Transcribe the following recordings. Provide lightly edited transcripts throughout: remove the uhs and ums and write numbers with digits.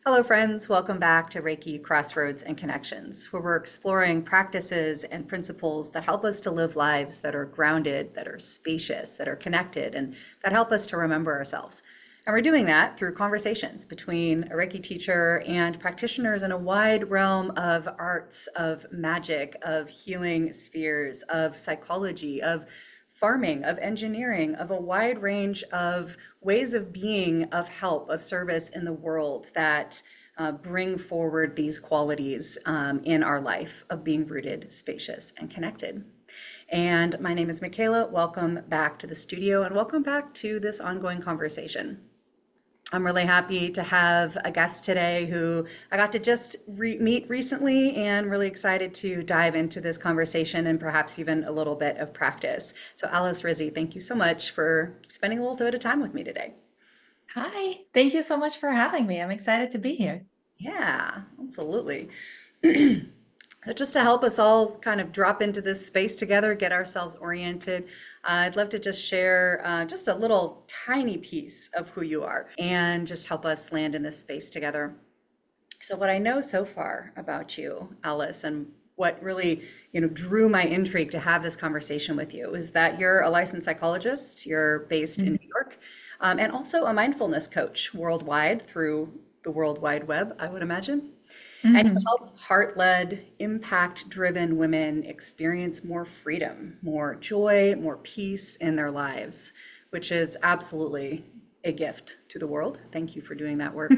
Hello, friends. Welcome back to Reiki Crossroads and Connections, where we're exploring practices and principles that help us to live lives that are grounded, that are spacious, that are connected, and that help us to remember ourselves. And we're doing that through conversations between a Reiki teacher and practitioners in a wide realm of arts, of magic, of healing spheres, of psychology, of farming, of engineering, of a wide range of ways of being, of help, of service in the world that bring forward these qualities in our life of being rooted, spacious, and connected. And my name is Michaela. Welcome back to the studio and welcome back to this ongoing conversation. I'm really happy to have a guest today who I got to just meet recently and really excited to dive into this conversation and perhaps even a little bit of practice. So Alice Rizzi, thank you so much for spending a little bit of time with me today. Hi, thank you so much for having me. I'm excited to be here. Yeah, absolutely. So just to help us all kind of drop into this space together, get ourselves oriented, I'd love to just share just a little tiny piece of who you are and just help us land in this space together. So what I know so far about you, Alice, and what really, drew my intrigue to have this conversation with you is that you're a licensed psychologist, you're based in Mhm. New York, and also a mindfulness coach worldwide through the World Wide Web, I would imagine. And you Mhm. help heart-led, impact-driven women experience more freedom, more joy, more peace in their lives, which is absolutely a gift to the world. Thank you for doing that work.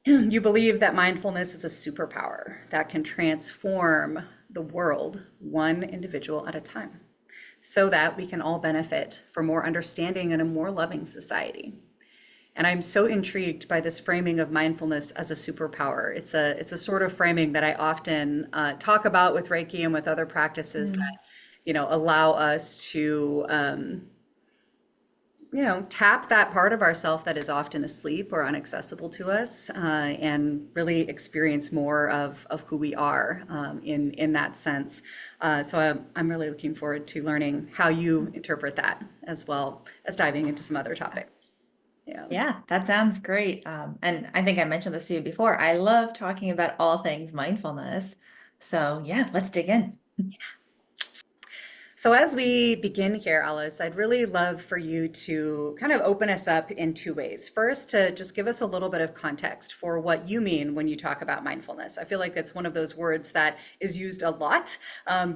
You believe that mindfulness is a superpower that can transform the world one individual at a time so that we can all benefit from more understanding and a more loving society. And I'm so intrigued by this framing of mindfulness as a superpower. It's a sort of framing that I often talk about with Reiki and with other practices that, Mm. allow us to tap that part of ourself that is often asleep or inaccessible to us, and really experience more of who we are in that sense. So I'm really looking forward to learning how you interpret that as well as diving into some other topics. Yeah. Yeah, that sounds great. And I think I mentioned this to you before. I love talking about all things mindfulness. So yeah, let's dig in. So as we begin here, Alice, I'd really love for you to kind of open us up in two ways. First, to just give us a little bit of context for what you mean when you talk about mindfulness. I feel like it's one of those words that is used a lot,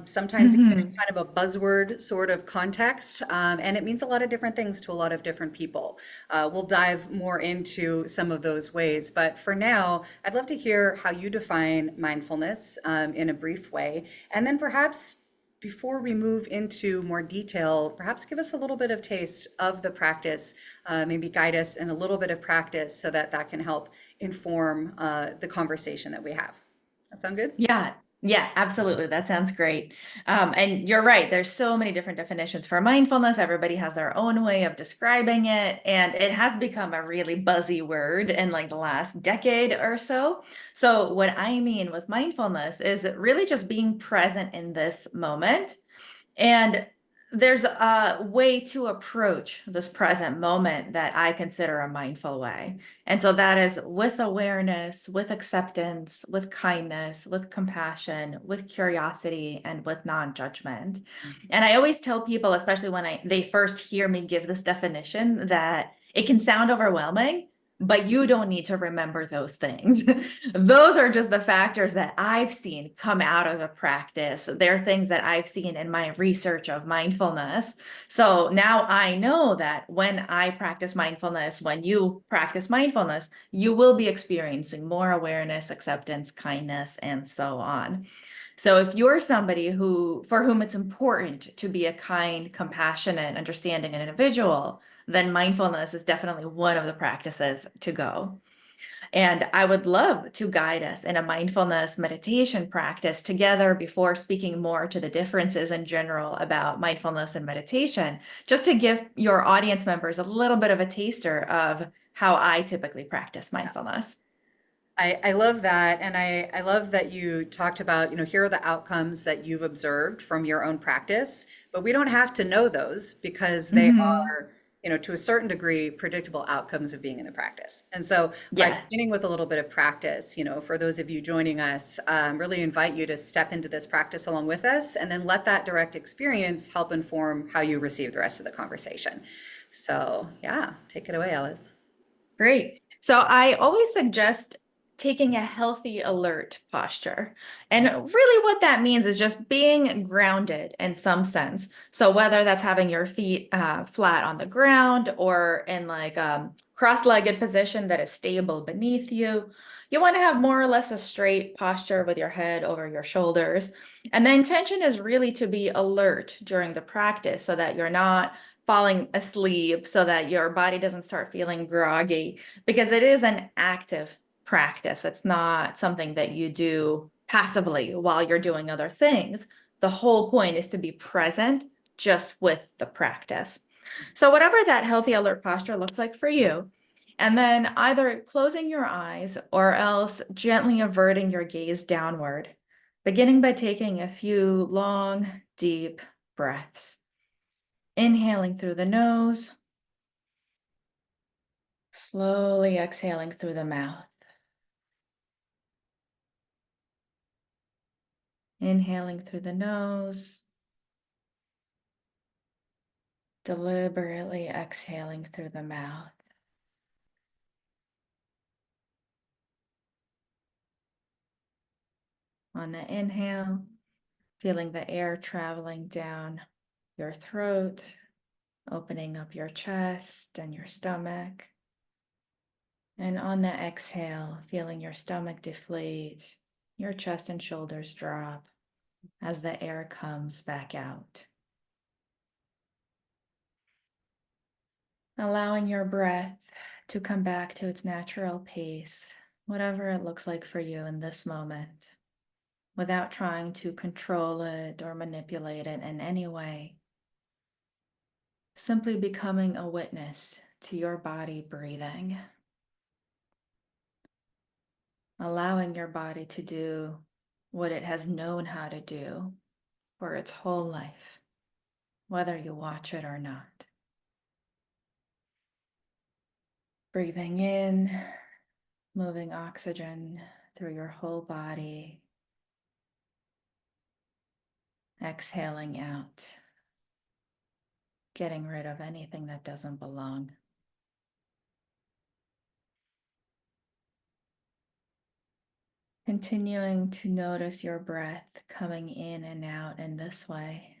sometimes even in Mhm. kind of a buzzword sort of context, and it means a lot of different things to a lot of different people. We'll dive more into some of those ways, but for now, I'd love to hear how you define mindfulness in a brief way, and then perhaps before we move into more detail, perhaps give us a little bit of taste of the practice, maybe guide us in a little bit of practice so that that can help inform the conversation that we have. That sound good? Yeah, yeah, absolutely. That sounds great. And you're right. There's so many different definitions for mindfulness. Everybody has their own way of describing it, and it has become a really buzzy word in like the last decade or so. So what I mean with mindfulness is really just being present in this moment. And there's a way to approach this present moment that I consider a mindful way. And so that is with awareness, with acceptance, with kindness, with compassion, with curiosity, and with non-judgment. And I always tell people, especially when they first hear me give this definition, that it can sound overwhelming, but you don't need to remember those things. Those are just the factors that I've seen come out of the practice. They're things that I've seen in my research of mindfulness. So now I know that when I practice mindfulness, when you practice mindfulness, you will be experiencing more awareness, acceptance, kindness, and so on. So if you're somebody for whom it's important to be a kind, compassionate, understanding individual, then mindfulness is definitely one of the practices to go. And I would love to guide us in a mindfulness meditation practice together before speaking more to the differences in general about mindfulness and meditation, just to give your audience members a little bit of a taster of how I typically practice mindfulness. I love that. And I love that you talked about, here are the outcomes that you've observed from your own practice, but we don't have to know those because they Mhm. are to a certain degree, predictable outcomes of being in the practice. And so by Yeah. beginning with a little bit of practice, for those of you joining us, really invite you to step into this practice along with us and then let that direct experience help inform how you receive the rest of the conversation. So yeah, take it away, Alice. Great. So I always suggest taking a healthy alert posture. And really what that means is just being grounded in some sense. So whether that's having your feet flat on the ground or in like cross-legged position that is stable beneath you, you want to have more or less a straight posture with your head over your shoulders. And the intention is really to be alert during the practice so that you're not falling asleep, so that your body doesn't start feeling groggy, because it is an active practice. It's not something that you do passively while you're doing other things. The whole point is to be present just with the practice. So whatever that healthy alert posture looks like for you, and then either closing your eyes or else gently averting your gaze downward, beginning by taking a few long, deep breaths. Inhaling through the nose, slowly exhaling through the mouth. Inhaling through the nose, deliberately exhaling through the mouth. On the inhale, feeling the air traveling down your throat, opening up your chest and your stomach. And on the exhale, feeling your stomach deflate, your chest and shoulders drop as the air comes back out. Allowing your breath to come back to its natural pace, whatever it looks like for you in this moment, without trying to control it or manipulate it in any way. Simply becoming a witness to your body breathing. Allowing your body to do what it has known how to do for its whole life, whether you watch it or not. Breathing in, moving oxygen through your whole body. Exhaling out, getting rid of anything that doesn't belong. Continuing to notice your breath coming in and out in this way.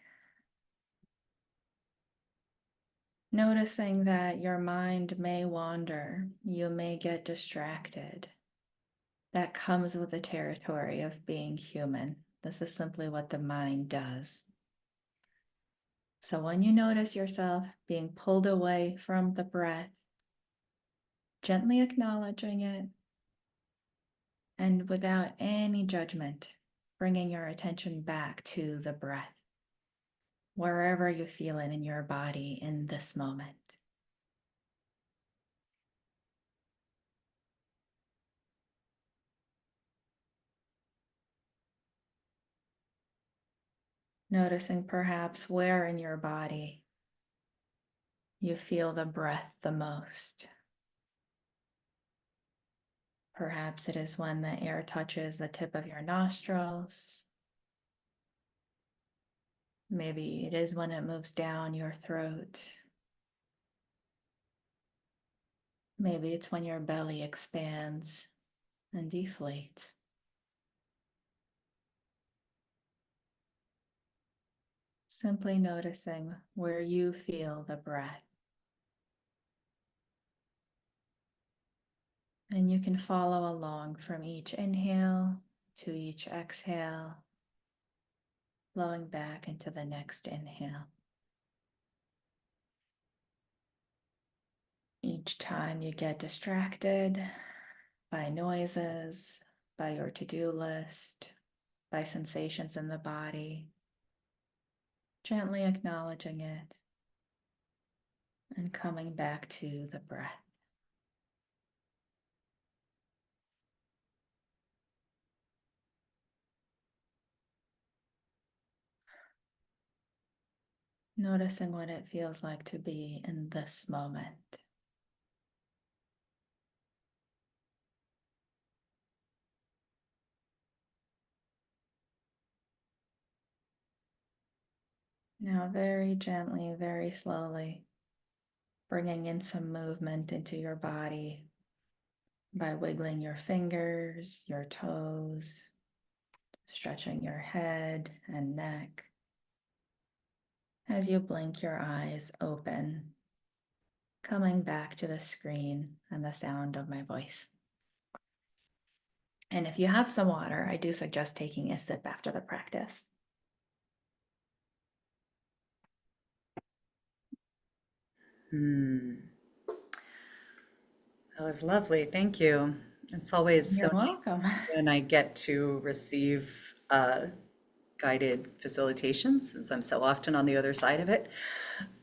Noticing that your mind may wander, you may get distracted. That comes with the territory of being human. This is simply what the mind does. So when you notice yourself being pulled away from the breath, gently acknowledging it, and without any judgment, bringing your attention back to the breath, wherever you feel it in your body in this moment. Noticing perhaps where in your body you feel the breath the most. Perhaps it is when the air touches the tip of your nostrils. Maybe it is when it moves down your throat. Maybe it's when your belly expands and deflates. Simply noticing where you feel the breath. And you can follow along from each inhale to each exhale, flowing back into the next inhale. Each time you get distracted by noises, by your to-do list, by sensations in the body, gently acknowledging it and coming back to the breath. Noticing what it feels like to be in this moment. Now, very gently, very slowly, bringing in some movement into your body by wiggling your fingers, your toes, stretching your head and neck. As you blink your eyes open, coming back to the screen and the sound of my voice. And if you have some water, I do suggest taking a sip after the practice. Hmm. That was lovely. Thank you. It's always so You're nice welcome. when I get to receive guided facilitation, since I'm so often on the other side of it,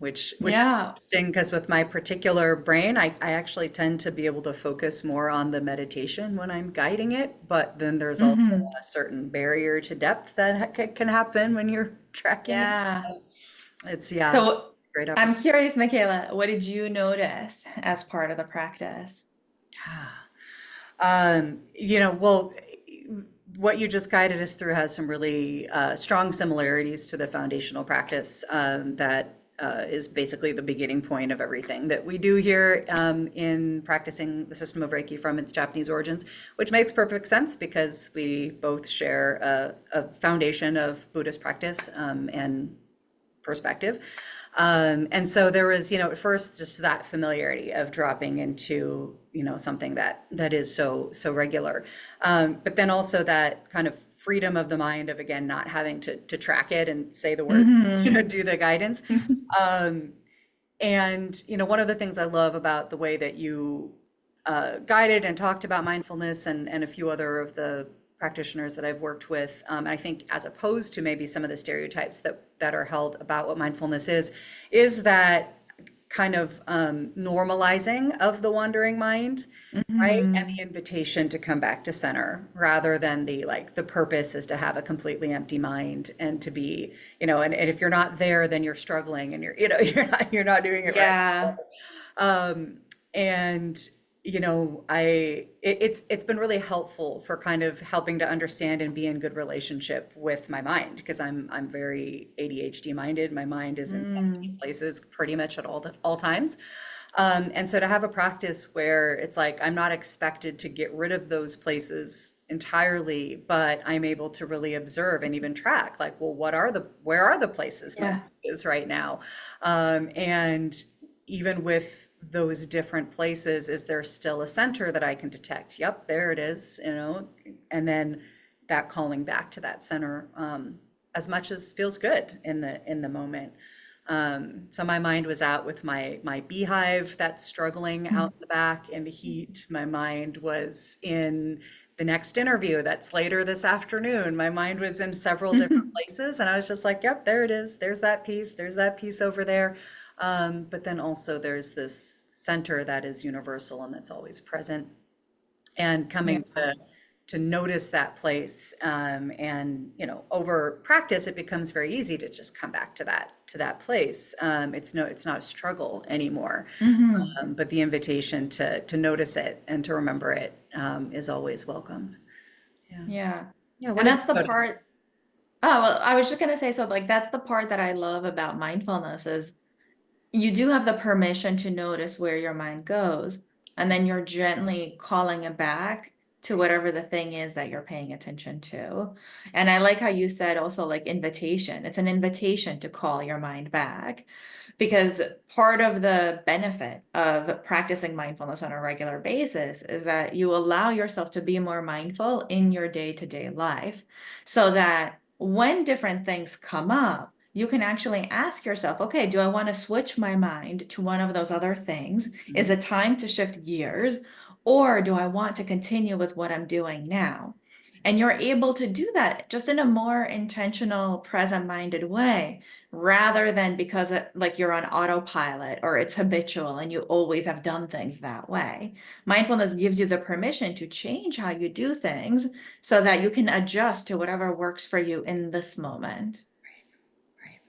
which is Yeah. interesting because with my particular brain, I actually tend to be able to focus more on the meditation when I'm guiding it, but then there's also Hmm. a certain barrier to depth that can happen when you're tracking it. Yeah. It's, yeah, So great I'm opportunity. curious, Michaela, what did you notice as part of the practice? Well, what you just guided us through has some really strong similarities to the foundational practice that is basically the beginning point of everything that we do here in practicing the system of Reiki from its Japanese origins, which makes perfect sense because we both share a foundation of Buddhist practice and perspective. And so there was, at first just that familiarity of dropping into, something that is so regular. But then also that kind of freedom of the mind of, again, not having to track it and say the word, Hmm. do the guidance. Um, and, one of the things I love about the way that you guided and talked about mindfulness and a few other of the practitioners that I've worked with, I think as opposed to maybe some of the stereotypes that are held about what mindfulness is that kind of normalizing of the wandering mind, right? And Hmm. the invitation to come back to center rather than the purpose is to have a completely empty mind and to be, and if you're not there, then you're struggling and you're not doing it right. Yeah. Um, and it's been really helpful for kind of helping to understand and be in good relationship with my mind because I'm very ADHD minded. My mind is in 17 Mm. places pretty much at all times. And so to have a practice where it's like I'm not expected to get rid of those places entirely, but I'm able to really observe and even track, like, well, where are the places my mind Yeah. is right now? And even with those different places, is there still a center that I can detect? Yep, there it is, and then that calling back to that center as much as feels good in the moment. So my mind was out with my beehive that's struggling out in the back in the heat. My mind was in the next interview that's later this afternoon. My mind was in several different places, and I was just like, "Yep, there it is. There's that piece. There's that piece over there." But then also there's this center that is universal and that's always present and Yeah. coming to notice that place and over practice it becomes very easy to just come back to that place. It's not a struggle anymore, Hmm. but the invitation to notice it and to remember it is always welcomed. Yeah. Yeah. Yeah, what And have that's you the noticed? part. Oh, well, I was just gonna say, so like that's the part that I love about mindfulness is you do have the permission to notice where your mind goes, and then you're gently calling it back to whatever the thing is that you're paying attention to. And I like how you said also like invitation. It's an invitation to call your mind back because part of the benefit of practicing mindfulness on a regular basis is that you allow yourself to be more mindful in your day-to-day life so that when different things come up, you can actually ask yourself, okay, do I want to switch my mind to one of those other things? Is Mhm. it time to shift gears? Or do I want to continue with what I'm doing now? And you're able to do that just in a more intentional, present-minded way, rather than because like you're on autopilot or it's habitual and you always have done things that way. Mindfulness gives you the permission to change how you do things so that you can adjust to whatever works for you in this moment. Right.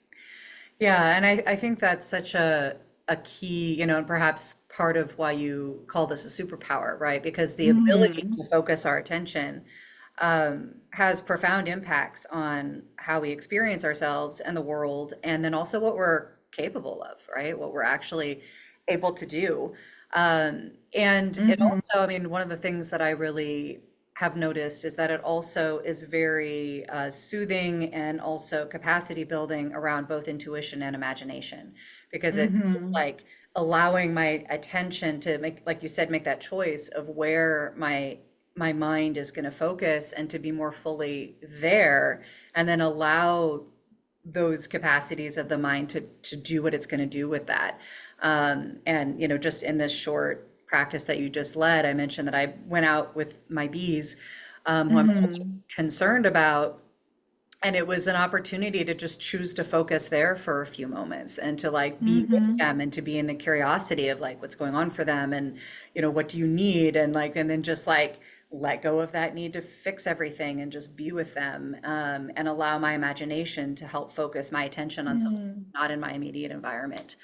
Yeah, and I think that's such a key, and perhaps part of why you call this a superpower, right? Because the ability Hmm. to focus our attention has profound impacts on how we experience ourselves and the world, and then also what we're capable of, right? What we're actually able to do. And it Hmm. also, I mean, one of the things that I really have noticed is that it also is very soothing and also capacity building around both intuition and imagination, because it's Hmm. like allowing my attention to make, like you said, make that choice of where my mind is going to focus and to be more fully there, and then allow those capacities of the mind to do what it's going to do with that. And just in this short practice that you just led, I mentioned that I went out with my bees, who I'm really Hmm. concerned about, and it was an opportunity to just choose to focus there for a few moments and to like be with Hmm. them and to be in the curiosity of like what's going on for them, and what do you need, and like, and then just like let go of that need to fix everything and just be with them, and allow my imagination to help focus my attention on something Hmm. not in my immediate environment.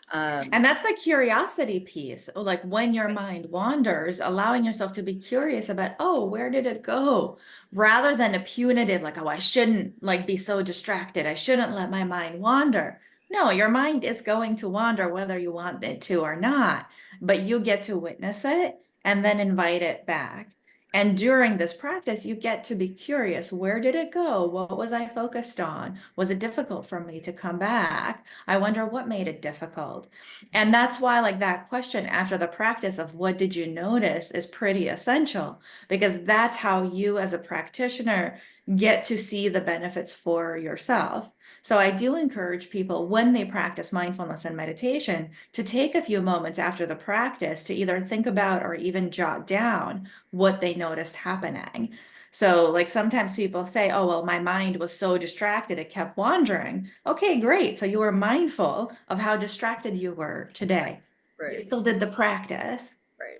Um, And that's the curiosity piece. Like when your mind wanders, allowing yourself to be curious about, oh, where did it go? Rather than a punitive, like, oh, I shouldn't like be so distracted. I shouldn't let my mind wander. No, your mind is going to wander whether you want it to or not, but you get to witness it and then invite it back. And during this practice, you get to be curious. Where did it go? What was I focused on? Was it difficult for me to come back? I wonder what made it difficult. And that's why, like, that question after the practice of what did you notice is pretty essential, because that's how you, as a practitioner, get to see the benefits for yourself. So, I do encourage people when they practice mindfulness and meditation to take a few moments after the practice to either think about or even jot down what they noticed happening. So, like sometimes people say, oh, well, my mind was so distracted, it kept wandering. Okay, great. So you were mindful of how distracted you were today. You right, still did the practice. right.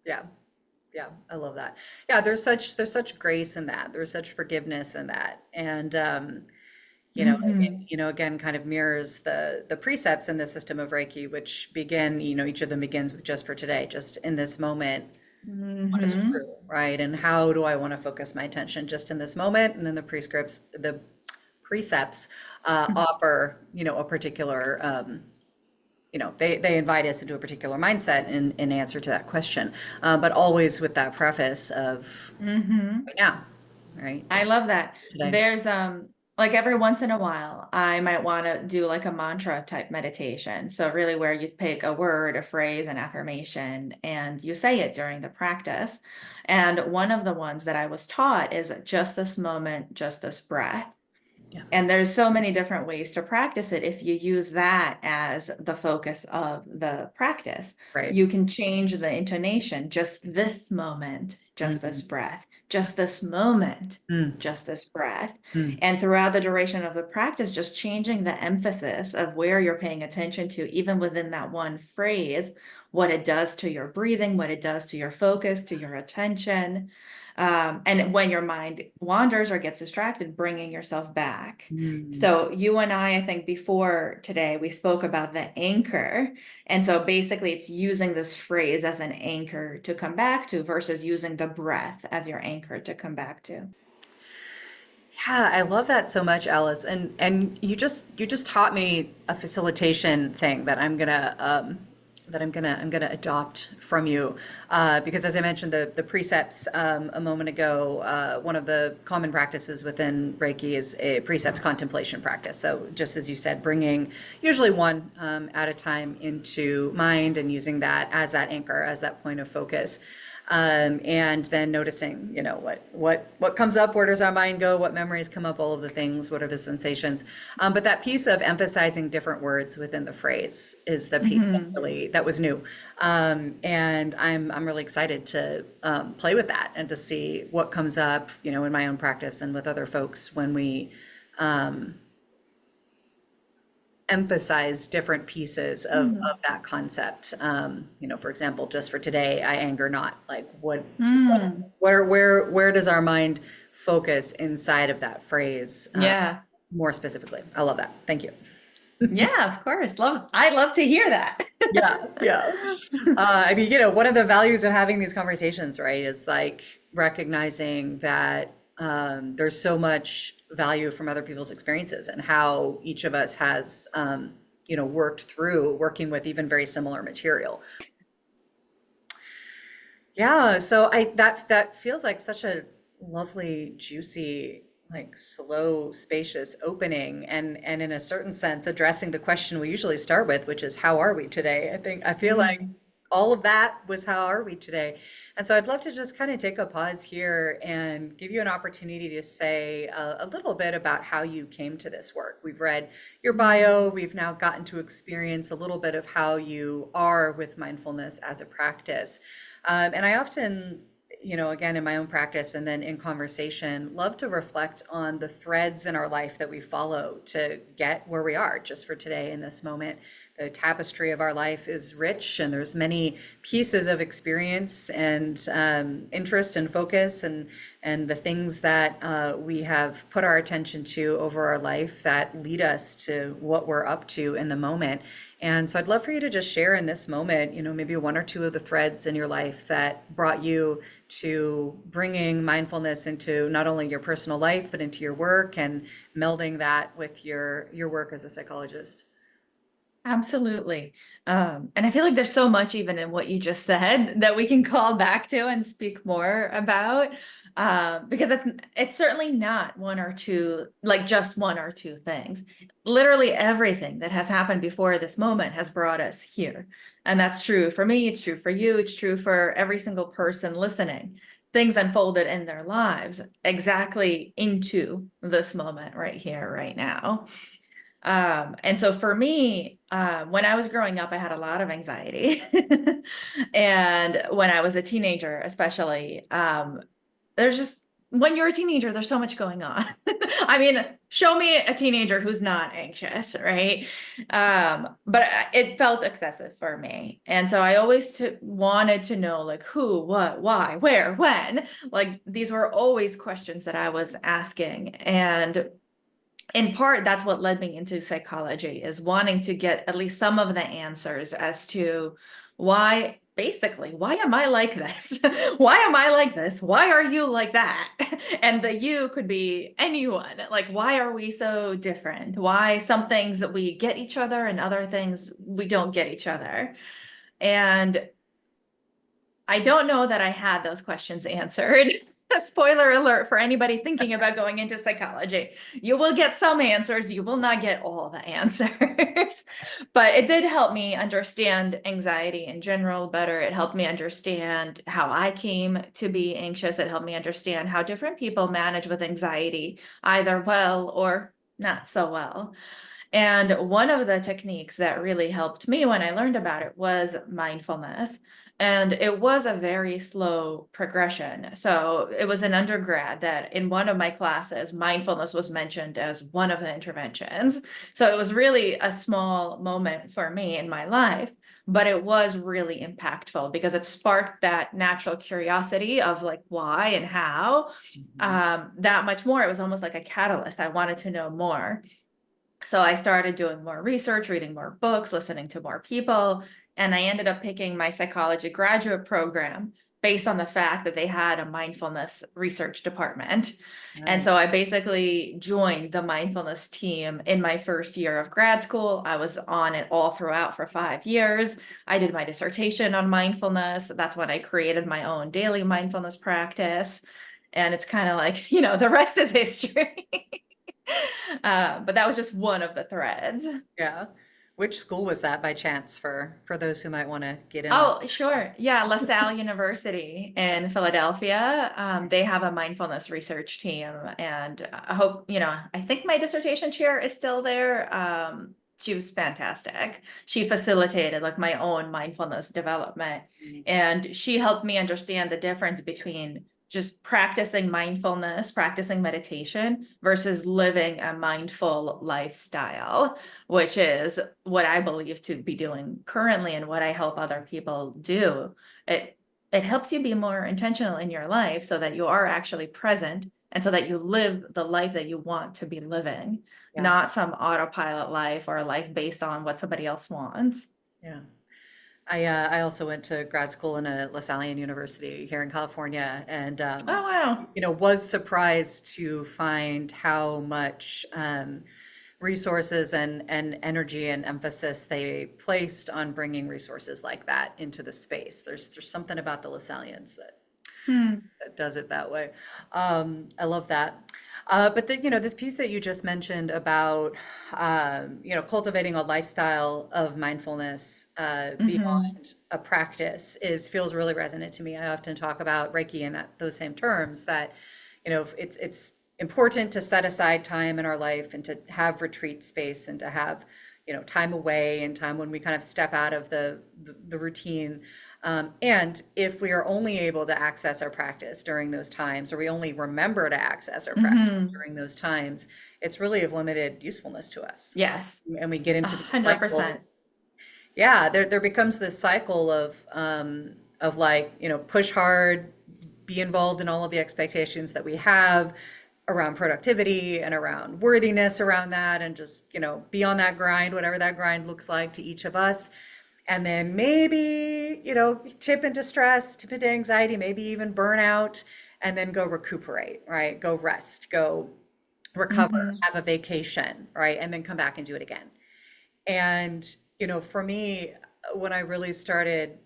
Yeah. Yeah, I love that. Yeah, there's such grace in that. There's such forgiveness in that. And Hmm. again, kind of mirrors the precepts in the system of Reiki, which begin, each of them begins with just for today, just in this moment, what is Hmm. true, right? And how do I want to focus my attention just in this moment? And then the precepts offer, a particular they invite us into a particular mindset in answer to that question, but always with that preface of Hmm. right now, right? I Just love that. today. There's like every once in a while, I might want to do like a mantra type meditation. So really where you pick a word, a phrase, an affirmation, and you say it during the practice. And one of the ones that I was taught is just this moment, just this breath. Yeah, And there's so many different ways to practice it. If you use that as the focus of the practice, right. you can change the intonation. Just this moment, just this Mm, breath, just this moment, mm, just this breath. mm, And throughout the duration of the practice, just changing the emphasis of where you're paying attention to, even within that one phrase, what it does to your breathing, what it does to your focus, to your attention. And when your mind wanders or gets distracted, bringing yourself back. mm, So, you and I think before today, we spoke about the anchor. And so basically, it's using this phrase as an anchor to come back to versus using the breath as your anchor to come back to. Yeah, I love that so much, Alice. And you just taught me a facilitation thing that I'm gonna adopt from you, because as I mentioned the precepts a moment ago, one of the common practices within Reiki is a precept contemplation practice. So just as you said, bringing usually one at a time into mind and using that as that anchor, as that point of focus. And then noticing, what comes up, where does our mind go, what memories come up, all of the things, what are the sensations. But that piece of emphasizing different words within the phrase is the piece Mhm. that was new. And I'm really excited to play with that and to see what comes up, in my own practice and with other folks when we um, emphasize different pieces of Mhm. that concept. For example, just for today, I anger not. Like Mm. where does our mind focus inside of that phrase, Yeah. more specifically? I love that. Thank you. Yeah, of course. I love to hear that. Yeah, yeah. I mean, one of the values of having these conversations, right, is like recognizing that there's so much value from other people's experiences and how each of us has, worked through working with even very similar material. Yeah, so that feels like such a lovely, juicy, like slow, spacious opening and in a certain sense addressing the question we usually start with, which is how are we today? I feel like Mm. all of that was how are we today? And so I'd love to just kind of take a pause here and give you an opportunity to say a little bit about how you came to this work. We've read your bio, we've now gotten to experience a little bit of how you are with mindfulness as a practice. And I often, again, in my own practice and then in conversation, love to reflect on the threads in our life that we follow to get where we are just for today in this moment. The tapestry of our life is rich, and there's many pieces of experience and interest and focus and the things that we have put our attention to over our life that lead us to what we're up to in the moment. And so I'd love for you to just share in this moment, maybe one or two of the threads in your life that brought you to bringing mindfulness into not only your personal life, but into your work and melding that with your work as a psychologist. Absolutely. And I feel like there's so much even in what you just said that we can call back to and speak more about. Because it's certainly not one or two, like just one or two things. Literally everything that has happened before this moment has brought us here. And that's true for me, it's true for you, it's true for every single person listening. Things unfolded in their lives exactly into this moment right here, right now. And so for me, when I was growing up, I had a lot of anxiety. And when I was a teenager, especially, there's just, when you're a teenager, there's so much going on. I mean, show me a teenager who's not anxious, right? But it felt excessive for me. And so I always wanted to know like who, what, why, where, when. Like these were always questions that I was asking. And in part, that's what led me into psychology, is wanting to get at least some of the answers as to why, basically, why am I like this? Why am I like this? Why are you like that? And the you could be anyone. Like, why are we so different? Why some things that we get each other and other things we don't get each other? And I don't know that I had those questions answered. Spoiler alert for anybody thinking about going into psychology. You will get some answers, you will not get all the answers. But it did help me understand anxiety in general better. It helped me understand how I came to be anxious. It helped me understand how different people manage with anxiety, either well or not so well. And one of the techniques that really helped me when I learned about it was mindfulness. And it was a very slow progression. So it was an undergrad that in one of my classes, mindfulness was mentioned as one of the interventions. So it was really a small moment for me in my life, but it was really impactful because it sparked that natural curiosity of like why and how. Mhm. That much more. It was almost like a catalyst. I wanted to know more. So I started doing more research, reading more books, listening to more people, and I ended up picking my psychology graduate program based on the fact that they had a mindfulness research department. And so Nice. I basically joined the mindfulness team in my first year of grad school. I was on it all throughout for 5 years. I did my dissertation on mindfulness. That's when I created my own daily mindfulness practice. And it's kind of like, the rest is history. But that was just one of the threads. Yeah. Which school was that by chance for those who might want to get in on? Oh, sure. Yeah, LaSalle University in Philadelphia. They have a mindfulness research team, and I hope, I think my dissertation chair is still there. She was fantastic. She facilitated like my own mindfulness development, Mm. and she helped me understand the difference between just practicing mindfulness, practicing meditation versus living a mindful lifestyle, which is what I believe to be doing currently and what I help other people do. It it helps you be more intentional in your life so that you are actually present And so that you live the life that you want to be living, Yeah. not some autopilot life or a life based on what somebody else wants. Yeah. I also went to grad school in a Lasallian University here in California, and Oh, wow. was surprised to find how much resources and energy and emphasis they placed on bringing resources like that into the space. There's something about the Lasallians Hmm. that does it that way. I love that. But this piece that you just mentioned about, cultivating a lifestyle of mindfulness Hmm. beyond a practice feels really resonant to me. I often talk about Reiki in those same terms that, it's important to set aside time in our life and to have retreat space and to have, time away and time when we kind of step out of the routine. And if we are only able to access our practice during those times, or we only remember to access our practice Hmm. during those times, it's really of limited usefulness to us. Yes, And we get a into this hundred cycle. percent. Yeah, there becomes this cycle of like, push hard, be involved in all of the expectations that we have around productivity and around worthiness around that, and just, be on that grind, whatever that grind looks like to each of us. And then maybe, tip into stress, tip into anxiety, maybe even burnout, and then go recuperate, right? Go rest, go recover, Hmm. have a vacation, right? And then come back and do it again. And, for me, when I really started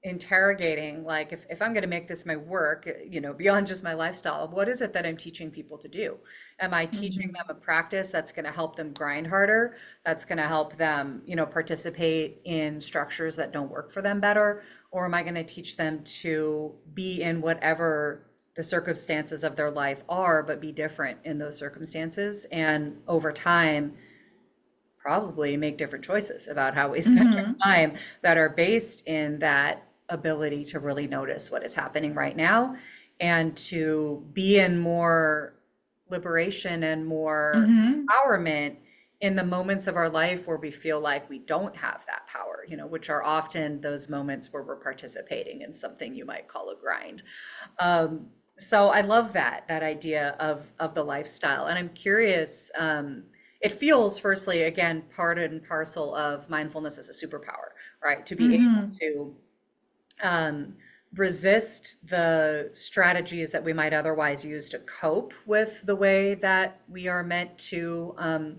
interrogating, like, if I'm going to make this my work, beyond just my lifestyle, what is it that I'm teaching people to do? Am I teaching them Hmm. a practice that's going to help them grind harder, that's going to help them, participate in structures that don't work for them better? Or am I going to teach them to be in whatever the circumstances of their life are, but be different in those circumstances, and over time probably make different choices about how we spend our Hmm. time that are based in that ability to really notice what is happening right now, and to be in more liberation and more Hmm. empowerment in the moments of our life where we feel like we don't have that power, which are often those moments where we're participating in something you might call a grind. So I love that idea of the lifestyle, and I'm curious. It feels, firstly, again, part and parcel of mindfulness as a superpower, right? To be able Hmm. to um, resist the strategies that we might otherwise use to cope with the way that we are meant to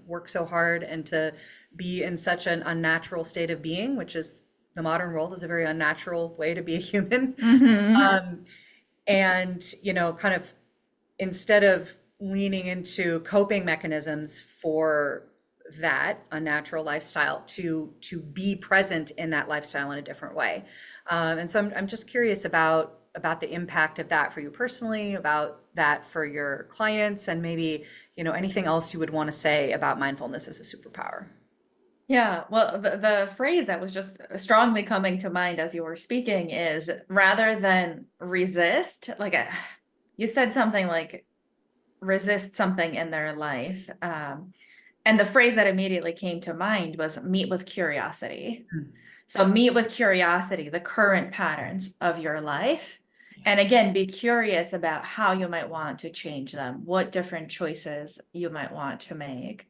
work so hard and to be in such an unnatural state of being, which is the modern world is a very unnatural way to be a human. Hmm. Um, and, kind of instead of leaning into coping mechanisms for that unnatural lifestyle, to be present in that lifestyle in a different way. And so I'm just curious about the impact of that for you personally, about that for your clients, and maybe, anything else you would want to say about mindfulness as a superpower. Yeah, well, the phrase that was just strongly coming to mind as you were speaking is rather than resist, you said something like resist something in their life. And the phrase that immediately came to mind was meet with curiosity. Mm. So meet with curiosity, the current patterns of your life. Yeah. And again, be curious about how you might want to change them, what different choices you might want to make.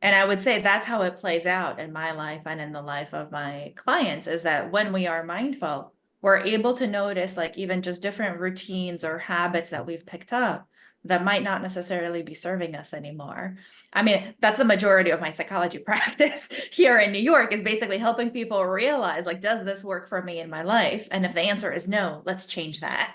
And I would say that's how it plays out in my life and in the life of my clients is that when we are mindful, we're able to notice like even just different routines or habits that we've picked up that might not necessarily be serving us anymore. I mean, that's the majority of my psychology practice here in New York is basically helping people realize like, does this work for me in my life? And if the answer is no, let's change that.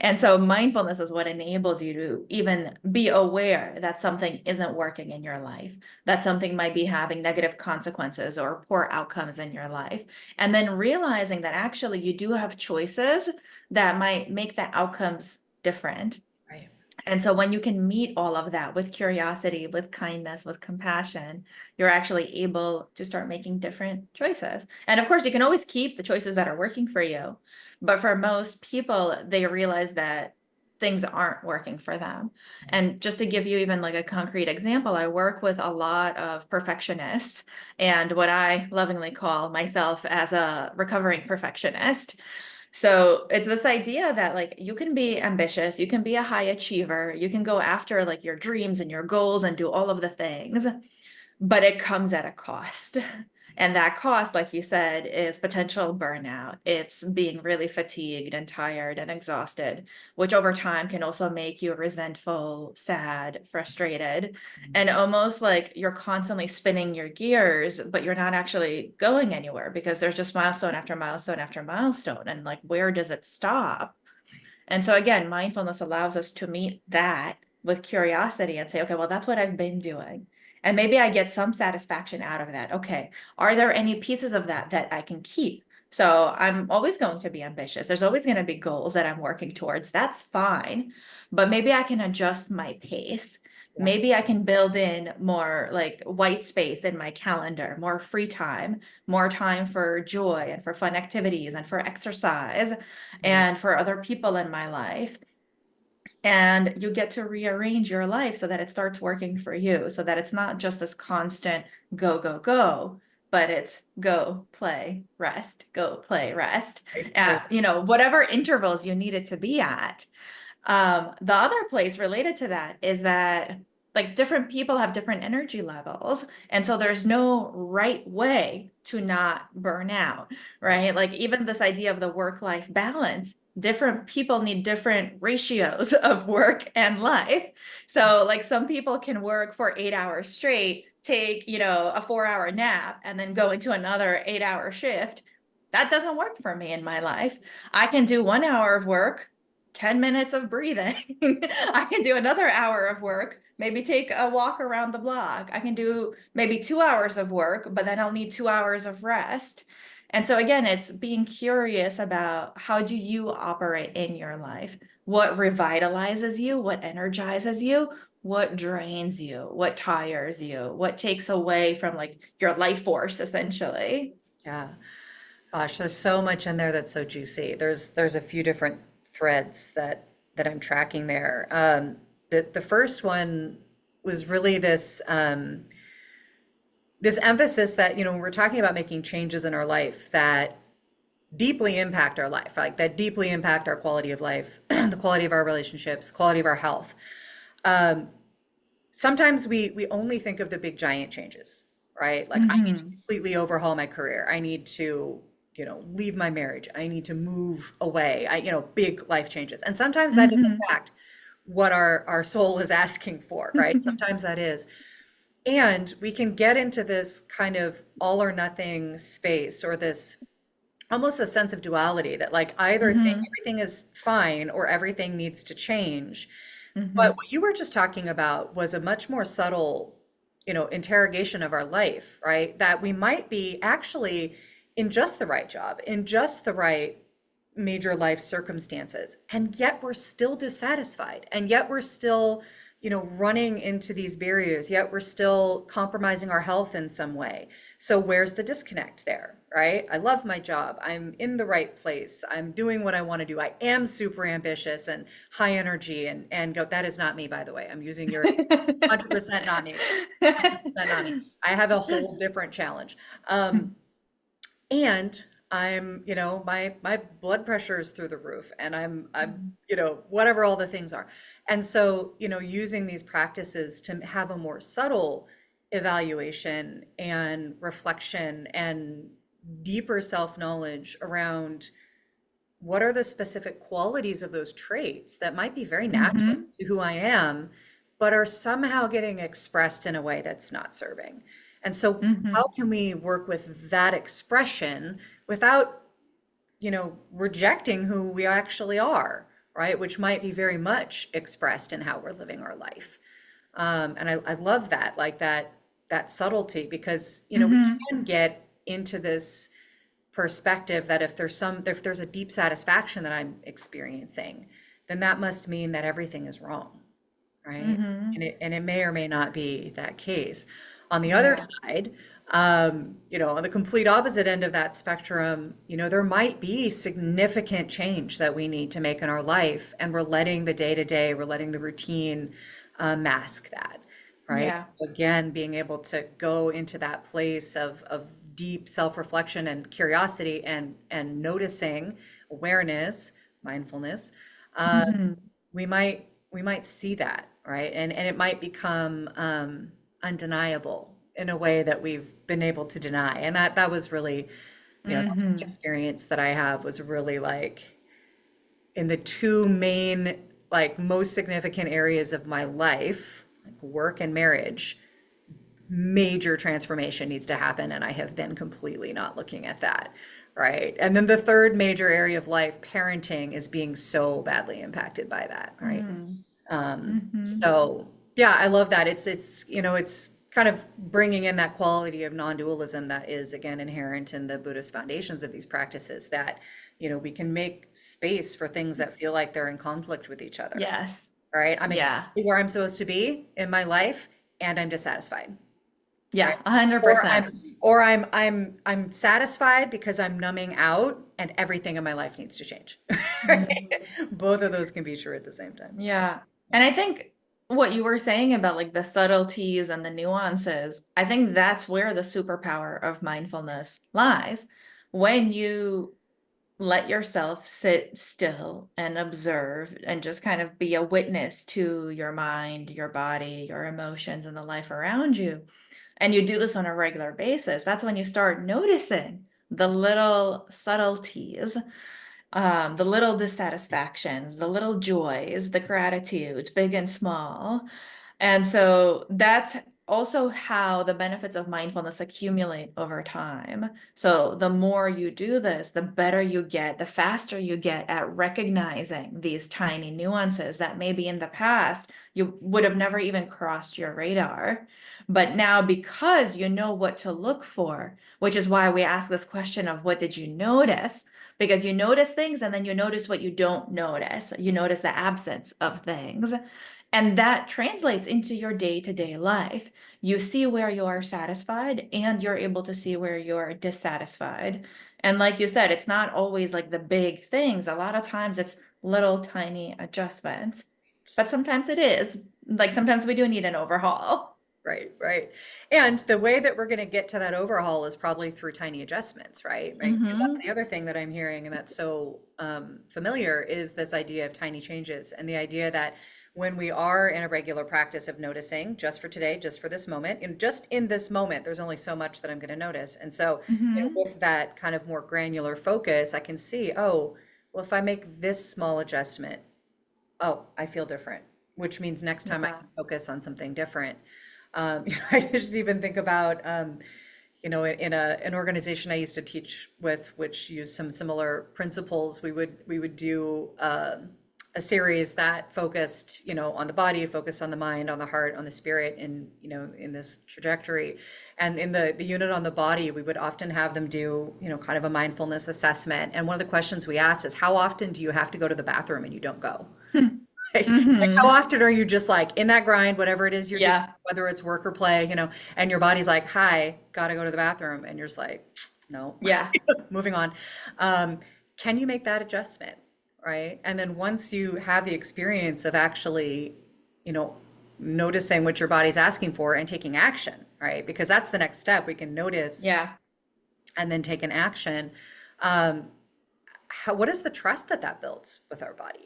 And so mindfulness is what enables you to even be aware that something isn't working in your life, that something might be having negative consequences or poor outcomes in your life. And then realizing that actually you do have choices that might make the outcomes different. Right. And so when you can meet all of that with curiosity, with kindness, with compassion, you're actually able to start making different choices. And of course, you can always keep the choices that are working for you. But for most people, they realize that things aren't working for them. And just to give you even like a concrete example, I work with a lot of perfectionists and what I lovingly call myself as a recovering perfectionist. So it's this idea that like you can be ambitious, you can be a high achiever, you can go after like your dreams and your goals and do all of the things, but it comes at a cost. And that cost, like you said, is potential burnout. It's being really fatigued and tired and exhausted, which over time can also make you resentful, sad, frustrated, and almost like you're constantly spinning your gears, but you're not actually going anywhere because there's just milestone after milestone after milestone. And like, where does it stop? And so again, mindfulness allows us to meet that with curiosity and say, okay, well, that's what I've been doing. And maybe I get some satisfaction out of that. Okay, are there any pieces of that that I can keep? So I'm always going to be ambitious. There's always going to be goals that I'm working towards. That's fine. But maybe I can adjust my pace. Yeah. Maybe I can build in more like white space in my calendar, more free time, more time for joy and for fun activities and for exercise Yeah. and for other people in my life. And you get to rearrange your life so that it starts working for you, so that it's not just this constant go, go, go, but it's go, play, rest, go, play, rest, Right. Right. whatever intervals you need it to be at. The other place related to that is that like different people have different energy levels. And so there's no right way to not burn out, right? Like even this idea of the work-life balance, different people need different ratios of work and life. So like some people can work for 8 hours straight, take, a 4 hour nap and then go into another 8 hour shift. That doesn't work for me in my life. I can do 1 hour of work, 10 minutes of breathing. I can do another hour of work, maybe take a walk around the block. I can do maybe 2 hours of work, but then I'll need 2 hours of rest. And so again, it's being curious about how do you operate in your life? What revitalizes you? What energizes you? What drains you? What tires you? What takes away from like your life force, essentially? Yeah. Gosh, there's so much in there that's so juicy. There's a few different threads that I'm tracking there. The first one was really this emphasis that, when we're talking about making changes in our life that deeply impact our life, like that deeply impact our quality of life, the quality of our relationships, the quality of our health. Um, Sometimes we only think of the big giant changes, right? Like I need to Hmm. completely overhaul my career. I need to, leave my marriage. I need to move away. Big life changes. And sometimes that is in Hmm. fact what our soul is asking for, right? Sometimes that is. And we can get into this kind of all or nothing space or this almost a sense of duality that like either think Hmm. everything is fine or everything needs to change. But Hmm. what you were just talking about was a much more subtle, interrogation of our life, right? That we might be actually in just the right job, in just the right major life circumstances, and yet we're still dissatisfied, and yet we're still, running into these barriers, yet we're still compromising our health in some way. So where's the disconnect there, right? I love my job. I'm in the right place. I'm doing what I want to do. I am super ambitious and high energy and go, that is not me, by the way. I'm using your 100% not me. 100% not me. I have a whole different challenge. And I'm, my blood pressure is through the roof and I'm, whatever all the things are. And so, using these practices to have a more subtle evaluation and reflection and deeper self-knowledge around what are the specific qualities of those traits that might be very natural Hmm. to who I am, but are somehow getting expressed in a way that's not serving. And so, how Hmm. can we work with that expression without, rejecting who we actually are, right? Which might be very much expressed in how we're living our life. And I love that, like that subtlety, because, we Hmm. can get into this perspective that if there's a deep satisfaction that I'm experiencing, then that must mean that everything is wrong, right? And Hmm. it may or may not be that case. On the other Yeah. side, on the complete opposite end of that spectrum, there might be significant change that we need to make in our life, and we're letting the day to day, we're letting the routine mask that, right? Yeah. Again, being able to go into that place of deep self-reflection and curiosity and noticing awareness, mindfulness, Mhm. we might see that, right? And it might become undeniable in a way that we've been able to deny. And that was really, that was an Mhm. experience that I have was really like in the two main, like most significant areas of my life, like work and marriage, major transformation needs to happen. And I have been completely not looking at that. Right. And then the third major area of life, parenting, is being so badly impacted by that. Right. Mhm. Mhm. So yeah, I love that. It's kind of bringing in that quality of non-dualism that is again inherent in the Buddhist foundations of these practices that, we can make space for things that feel like they're in conflict with each other, Yes. right? I'm Yeah. exactly where I'm supposed to be in my life and I'm dissatisfied, right? Yeah. 100%. Or I'm satisfied because I'm numbing out and everything in my life needs to change. Right? Mhm. Both of those can be true at the same time. Yeah. Yeah. And I think what you were saying about like the subtleties and the nuances, I think that's where the superpower of mindfulness lies. When you let yourself sit still and observe and just kind of be a witness to your mind, your body, your emotions, and the life around you. And you do this on a regular basis, that's when you start noticing the little subtleties, the little dissatisfactions, the little joys, the gratitudes, big and small. And so that's also how the benefits of mindfulness accumulate over time. So the more you do this, the better you get, the faster you get at recognizing these tiny nuances that maybe in the past you would have never even crossed your radar. But now, because you know what to look for, which is why we ask this question of what did you notice? Because you notice things and then you notice what you don't notice. You notice the absence of things. And that translates into your day-to-day life. You see where you are satisfied and you're able to see where you're dissatisfied. And like you said, it's not always like the big things. A lot of times it's little tiny adjustments. But sometimes it is. Like sometimes we do need an overhaul. Right, right. And the way that we're going to get to that overhaul is probably through tiny adjustments, right? Right. Because that's Mm-hmm. the other thing that I'm hearing and that's so familiar is this idea of tiny changes and the idea that when we are in a regular practice of noticing just for today, just for this moment, and just in this moment, there's only so much that I'm going to notice. And so, Mm-hmm. with that kind of more granular focus, I can see, oh, well, if I make this small adjustment, oh, I feel different, which means next time I Yeah. can focus on something different. I just even think about, in an organization I used to teach with, which used some similar principles, we would do a series that focused, on the body, focused on the mind, on the heart, on the spirit, and in this trajectory. And in the unit on the body, we would often have them do, kind of a mindfulness assessment. And one of the questions we asked is, how often do you have to go to the bathroom and you don't go? Like how Mm-hmm. often are you just like in that grind, whatever it is you're doing, Yeah. whether it's work or play, and your body's like, hi, gotta go to the bathroom. And you're just like, no, Yeah. moving on. Um, can you make that adjustment? Right. And then once you have the experience of actually, you know, noticing what your body's asking for and taking action, right? Because that's the next step. We can notice Yeah. and then take an action. Um, what is the trust that that builds with our body?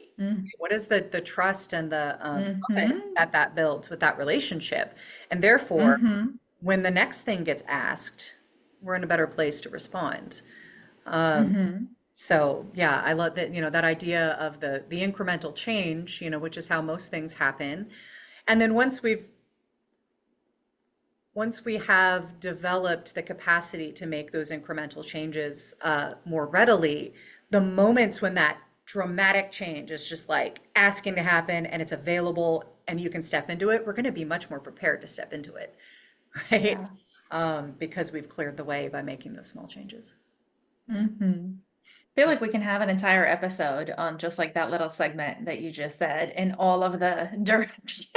What is the trust and the confidence Mm-hmm. that that builds with that relationship? And therefore, Mm-hmm. when the next thing gets asked, we're in a better place to respond. Mm-hmm. So yeah, I love that, that idea of the incremental change, which is how most things happen. And then once we have developed the capacity to make those incremental changes more readily, the moments when that dramatic change is just like asking to happen and it's available and you can step into it, we're going to be much more prepared to step into it, right? Yeah. Because we've cleared the way by making those small changes. Mm-hmm. Feel like we can have an entire episode on just like that little segment that you just said in all of the directions.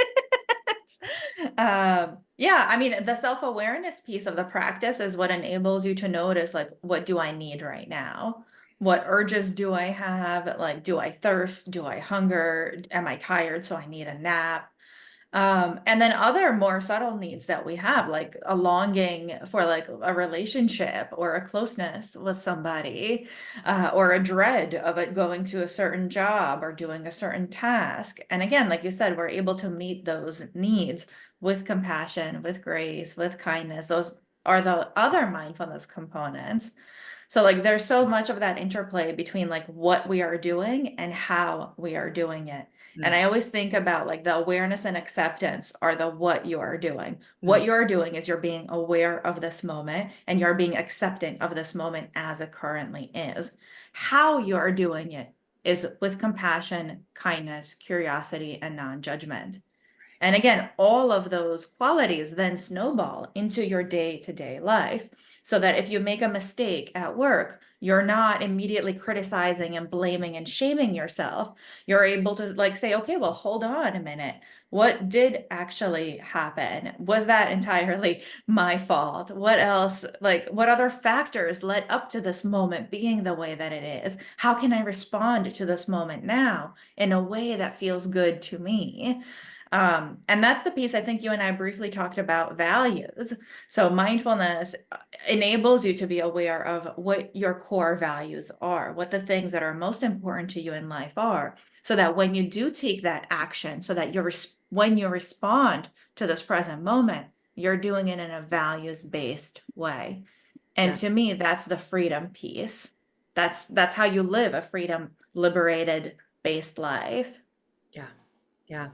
Yeah, I mean, the self-awareness piece of the practice is what enables you to notice, like, what do I need right now? What urges do I have? Like, do I thirst? Do I hunger? Am I tired? So I need a nap. And then other more subtle needs that we have, like a longing for like a relationship or a closeness with somebody, or a dread of it going to a certain job or doing a certain task. And again, like you said, we're able to meet those needs with compassion, with grace, with kindness. Those are the other mindfulness components. So like there's so much of that interplay between like what we are doing and how we are doing it. And Mm, I always think about like the awareness and acceptance are the what you are doing. mm, What you're doing is you're being aware of this moment and you're being accepting of this moment as it currently is. How you're doing it is with compassion, kindness, curiosity, and non-judgment. And again, all of those qualities then snowball into your day-to-day life so that if you make a mistake at work, you're not immediately criticizing and blaming and shaming yourself. You're able to like say, okay, well, hold on a minute. What did actually happen? Was that entirely my fault? What else, like, what other factors led up to this moment being the way that it is? How can I respond to this moment now in a way that feels good to me? And that's the piece I think you and I briefly talked about values. So mindfulness enables you to be aware of what your core values are, what the things that are most important to you in life are, so that when you do take that action, so that when you respond to this present moment, you're doing it in a values-based way. And yeah, to me, that's the freedom piece. That's how you live a freedom liberated based life. yeah, yeah.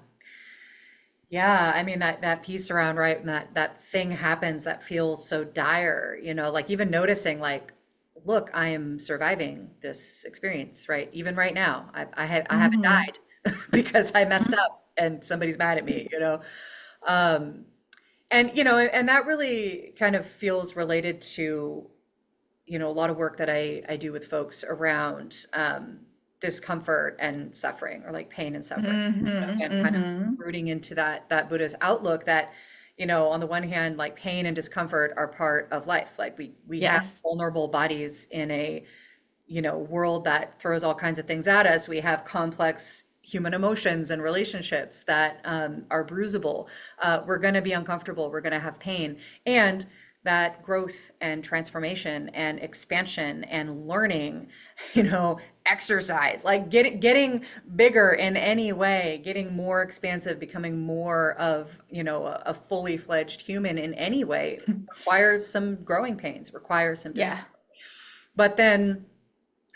Yeah, I mean that piece around right when that thing happens that feels so dire, like even noticing like, look, I am surviving this experience, right? Even right now, I haven't Hmm. died because I messed up and somebody's mad at me. Um, and that really kind of feels related to a lot of work that I do with folks around discomfort and suffering or like pain and suffering. Hmm. Again, kind of Hmm. rooting into that Buddha's outlook that, on the one hand, like pain and discomfort are part of life. Like we have Yes. vulnerable bodies in a, world that throws all kinds of things at us. We have complex human emotions and relationships that are bruisable. We're going to be uncomfortable. We're going to have pain. And that growth and transformation and expansion and learning, exercise, like getting bigger in any way, getting more expansive, becoming more of, a fully fledged human in any way requires some growing pains, requires some Yeah. discomfort. But then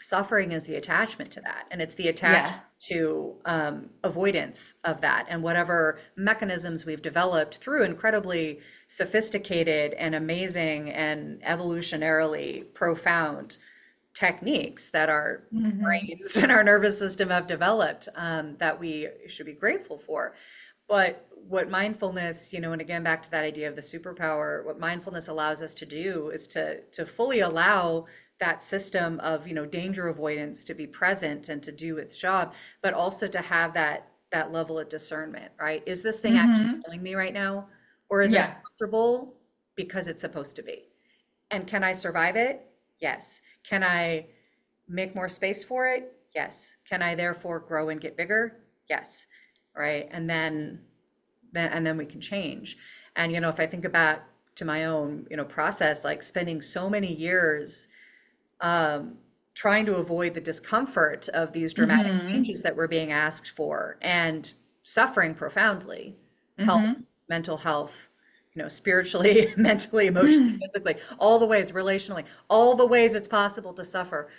suffering is the attachment to that, and it's the attachment Yeah. to avoidance of that and whatever mechanisms we've developed through incredibly sophisticated and amazing and evolutionarily profound techniques that our Hmm. brains and our nervous system have developed, that we should be grateful for. But what mindfulness, and again back to that idea of the superpower, what mindfulness allows us to do is to fully allow that system of, danger avoidance to be present and to do its job, but also to have that level of discernment, right? Is this thing actually Hmm. killing me right now? Or is it Yeah. uncomfortable because it's supposed to be? And can I survive it? Yes. Can I make more space for it? Yes. Can I therefore grow and get bigger? Yes. Right. And then we can change. And if I think about to my own, process, like spending so many years um, trying to avoid the discomfort of these dramatic Hmm. changes that we're being asked for and suffering profoundly, health, Hmm. mental health, spiritually, mentally, emotionally, physically, all the ways, relationally, all the ways it's possible to suffer,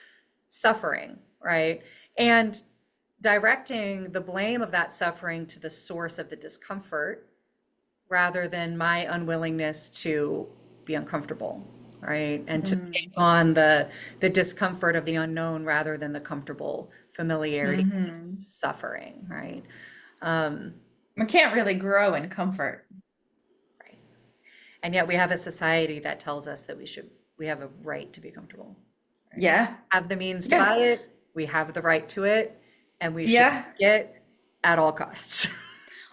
suffering, right? And directing the blame of that suffering to the source of the discomfort rather than my unwillingness to be uncomfortable, right? And to take on the discomfort of the unknown rather than the comfortable familiarity of Hmm. suffering, right? Um, We can't really grow in comfort. right. And yet we have a society that tells us that we have a right to be comfortable, right? Yeah. Have the means to Yeah. buy it, we have the right to it, and we should Yeah. get at all costs.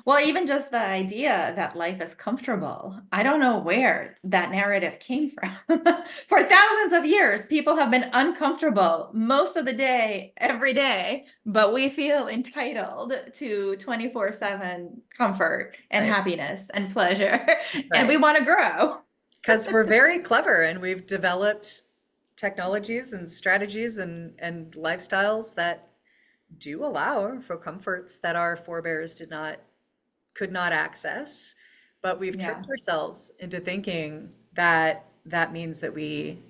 Well, even just the idea that life is comfortable, I don't know where that narrative came from. For thousands of years, people have been uncomfortable most of the day, every day, but we feel entitled to 24/7 comfort and Right, happiness and pleasure, and we right. want to grow. Because we're very clever and we've developed technologies and strategies and lifestyles that do allow for comforts that our forebears could not access. But we've Yeah. tricked ourselves into thinking that that means that we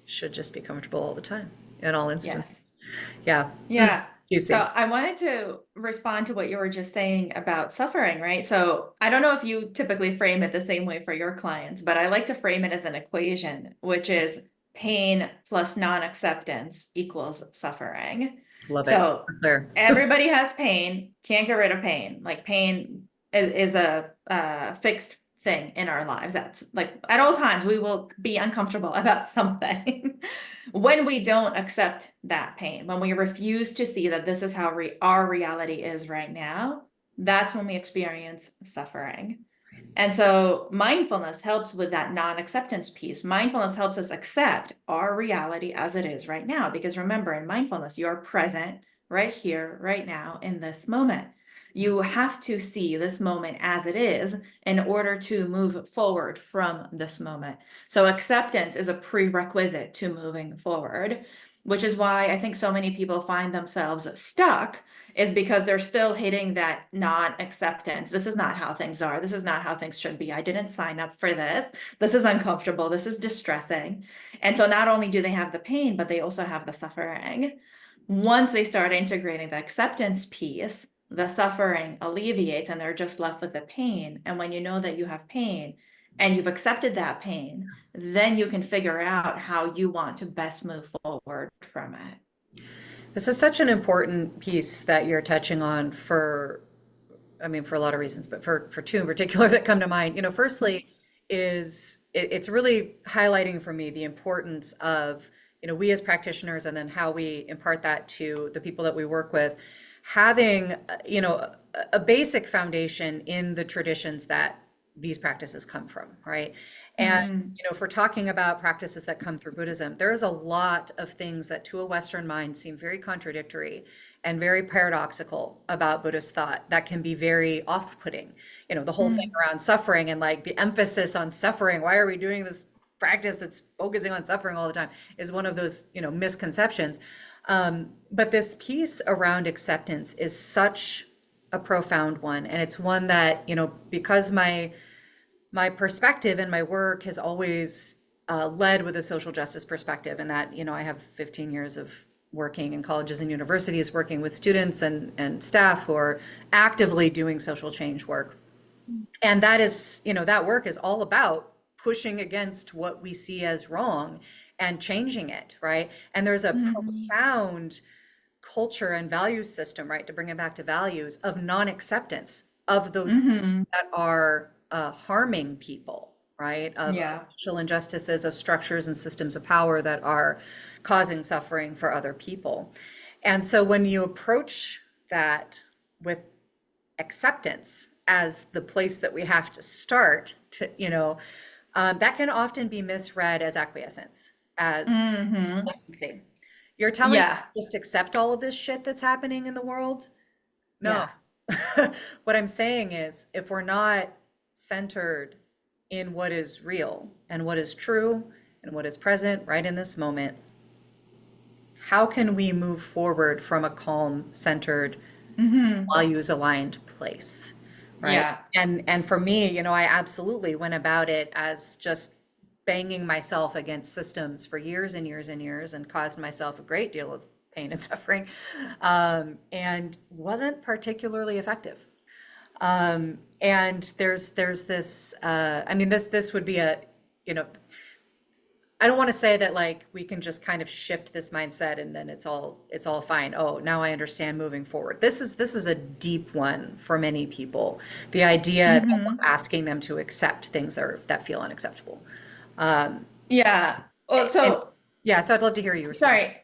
should just be comfortable all the time in all instances. Yes. Yeah. Yeah. So Juicy. I wanted to respond to what you were just saying about suffering, right? So I don't know if you typically frame it the same way for your clients, but I like to frame it as an equation, which is pain plus non-acceptance equals suffering. Love it. So Clear. everybody has pain, can't get rid of pain. Like pain is a fixed thing in our lives. That's like at all times we will be uncomfortable about something. When we don't accept that pain, when we refuse to see that this is how our reality is right now, that's when we experience suffering. And so mindfulness helps with that non-acceptance piece. Mindfulness helps us accept our reality as it is right now. Because remember, in mindfulness, you're present right here, right now, in this moment. You have to see this moment as it is in order to move forward from this moment. So acceptance is a prerequisite to moving forward, which is why I think so many people find themselves stuck, is because they're still hitting that non-acceptance. This is not how things are. This is not how things should be. I didn't sign up for this. This is uncomfortable. This is distressing. And so not only do they have the pain, but they also have the suffering. Once they start integrating the acceptance piece, the suffering alleviates and they're just left with the pain. And when you know that you have pain and you've accepted that pain, then you can figure out how you want to best move forward from it. This is such an important piece that you're touching on I mean, for a lot of reasons, but for two in particular that come to mind. Firstly, it's really highlighting for me the importance of, we as practitioners and then how we impart that to the people that we work with, having, a basic foundation in the traditions that these practices come from, right? And, Mm-hmm. if we're talking about practices that come through Buddhism, there is a lot of things that to a Western mind seem very contradictory and very paradoxical about Buddhist thought that can be very off-putting. The whole thing around suffering and like the emphasis on suffering. Why are we doing this practice that's focusing on suffering all the time is one of those, misconceptions. But this piece around acceptance is such a profound one. And it's one that, because my perspective and my work has always led with a social justice perspective, and that, I have 15 years of working in colleges and universities, working with students and staff who are actively doing social change work. And that is, that work is all about pushing against what we see as wrong and changing it, right? And there's a Mm-hmm. profound culture and value system, right, to bring it back to values of non-acceptance of those things Mm-hmm. that are harming people, right, of Yeah. social injustices, of structures and systems of power that are causing suffering for other people. And so when you approach that with acceptance as the place that we have to start to, that can often be misread as acquiescence, as Mm-hmm. licensing. You're telling me Yeah. to just accept all of this shit that's happening in the world? No. Yeah. What I'm saying is, if we're not centered in what is real and what is true and what is present right in this moment, how can we move forward from a calm, centered, Mm-hmm. values aligned place, right? Yeah. And for me, I absolutely went about it as just banging myself against systems for years and years and years and caused myself a great deal of pain and suffering, and wasn't particularly effective. And there's this, I mean, this would be you know, I don't want to say that like we can just kind of shift this mindset and then it's all fine. Oh, now I understand moving forward. This is a deep one for many people. The idea that Mm-hmm. we're asking them to accept things that feel unacceptable. Um, Yeah. Well, and so yeah, so I'd love to hear you respond. sorry.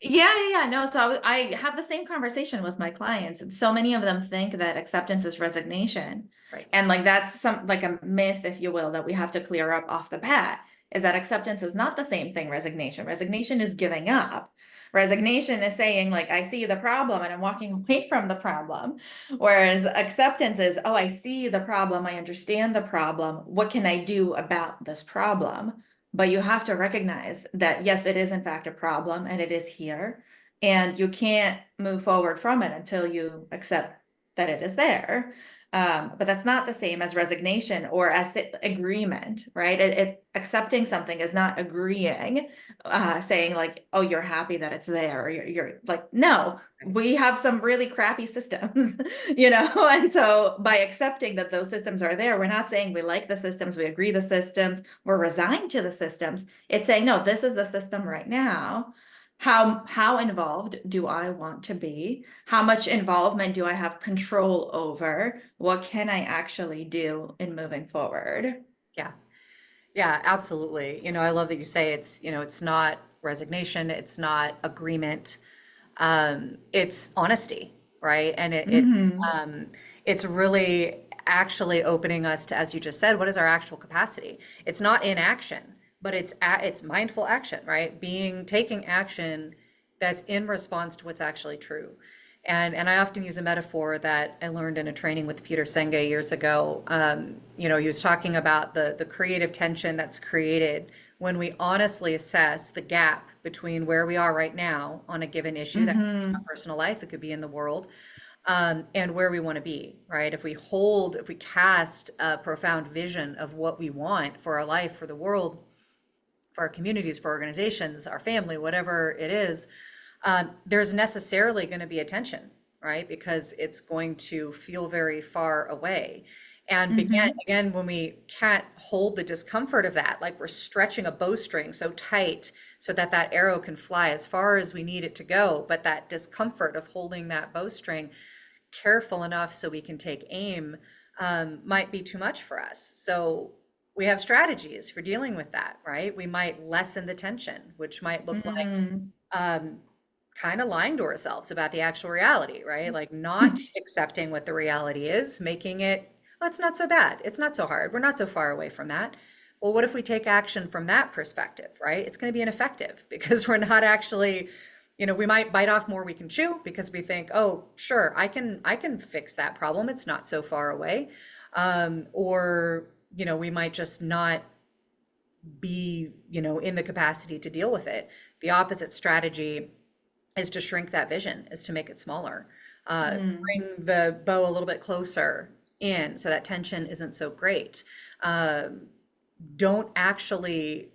Yeah. No, so I have the same conversation with my clients, and so many of them think that acceptance is resignation. Right. And like that's some like a myth, if you will, that we have to clear up off the bat, is that acceptance is not the same thing resignation. Resignation is giving up. Resignation is saying, like, I see the problem and I'm walking away from the problem. Whereas acceptance is, oh, I see the problem, I understand the problem. What can I do about this problem? But you have to recognize that, yes, it is in fact a problem and it is here. And you can't move forward from it until you accept that it is there. But that's not the same as resignation or as agreement, right? Accepting something is not agreeing, saying like, oh, you're happy that it's there. Or you're like, no, we have some really crappy systems, you know? And so by accepting that those systems are there, we're not saying we like the systems, we agree the systems, we're resigned to the systems. It's saying, no, this is the system right now. How involved do I want to be? How much involvement do I have control over? What can I actually do in moving forward? Yeah. Yeah, absolutely. I love that you say it's not resignation, it's not agreement, it's honesty, right? And Hmm. it's really actually opening us to, as you just said, what is our actual capacity? It's not inaction, but it's mindful action, right? Taking action that's in response to what's actually true. And I often use a metaphor that I learned in a training with Peter Senge years ago. He was talking about the creative tension that's created when we honestly assess the gap between where we are right now on a given issue, that could be in our Hmm. personal life, it could be in the world, and where we want to be, right? If we cast a profound vision of what we want for our life, for the world, for our communities, for organizations, our family, whatever it is, there's necessarily going to be a tension, right? Because it's going to feel very far away. And Hmm. again, when we can't hold the discomfort of that, like we're stretching a bowstring so tight so that that arrow can fly as far as we need it to go, but that discomfort of holding that bowstring careful enough so we can take aim might be too much for us. So we have strategies for dealing with that, right? We might lessen the tension, which might look like Hmm. um, kind of lying to ourselves about the actual reality, right? Like not accepting what the reality is, making it, oh, it's not so bad. It's not so hard. We're not so far away from that. Well, what if we take action from that perspective, right? It's going to be ineffective because we're not actually, we might bite off more we can chew because we think, oh, sure, I can fix that problem. It's not so far away. Or, we might just not be, in the capacity to deal with it. The opposite strategy is to shrink that vision, is to make it smaller. Hmm. Bring the bow a little bit closer in so that tension isn't so great. Um, don't actually,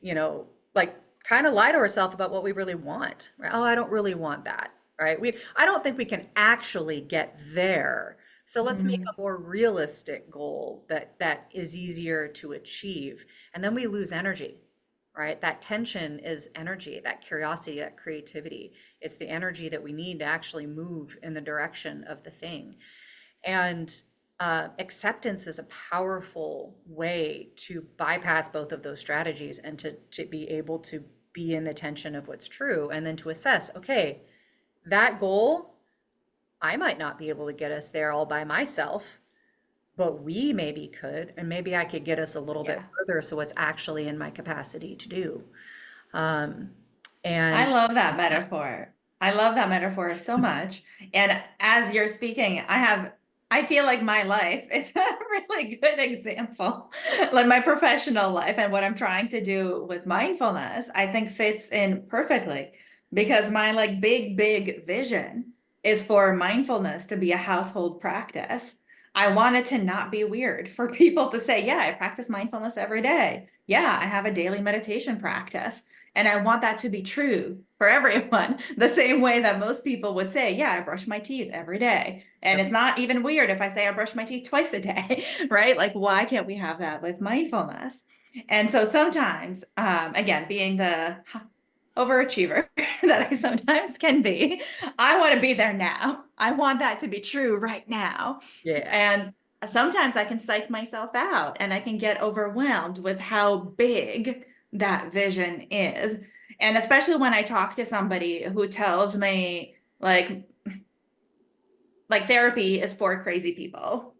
like kind of lie to ourselves about what we really want, right? Oh, I don't really want that, right? I don't think we can actually get there. So let's make Hmm. a more realistic goal that is easier to achieve. And then we lose energy, right? That tension is energy, that curiosity, that creativity. It's the energy that we need to actually move in the direction of the thing. And acceptance is a powerful way to bypass both of those strategies and to be able to be in the tension of what's true and then to assess, okay, that goal, I might not be able to get us there all by myself, but we maybe could, and maybe I could get us a little bit Yeah. further. So it's actually in my capacity to do. Um, and I love that metaphor. I love that metaphor so much. And as you're speaking, I feel like my life is a really good example. Like my professional life and what I'm trying to do with mindfulness, I think fits in perfectly because my like big vision is for mindfulness to be a household practice. I want it to not be weird for people to say, yeah, I practice mindfulness every day. Yeah, I have a daily meditation practice. And I want that to be true for everyone, the same way that most people would say, yeah, I brush my teeth every day. And yep, it's not even weird if I say I brush my teeth twice a day, right? Like, why can't we have that with mindfulness? And so sometimes, again, being the overachiever that I sometimes can be, I want to be there now. I want that to be true right now. yeah, And sometimes I can psych myself out and I can get overwhelmed with how big that vision is. And especially when I talk to somebody who tells me like therapy is for crazy people,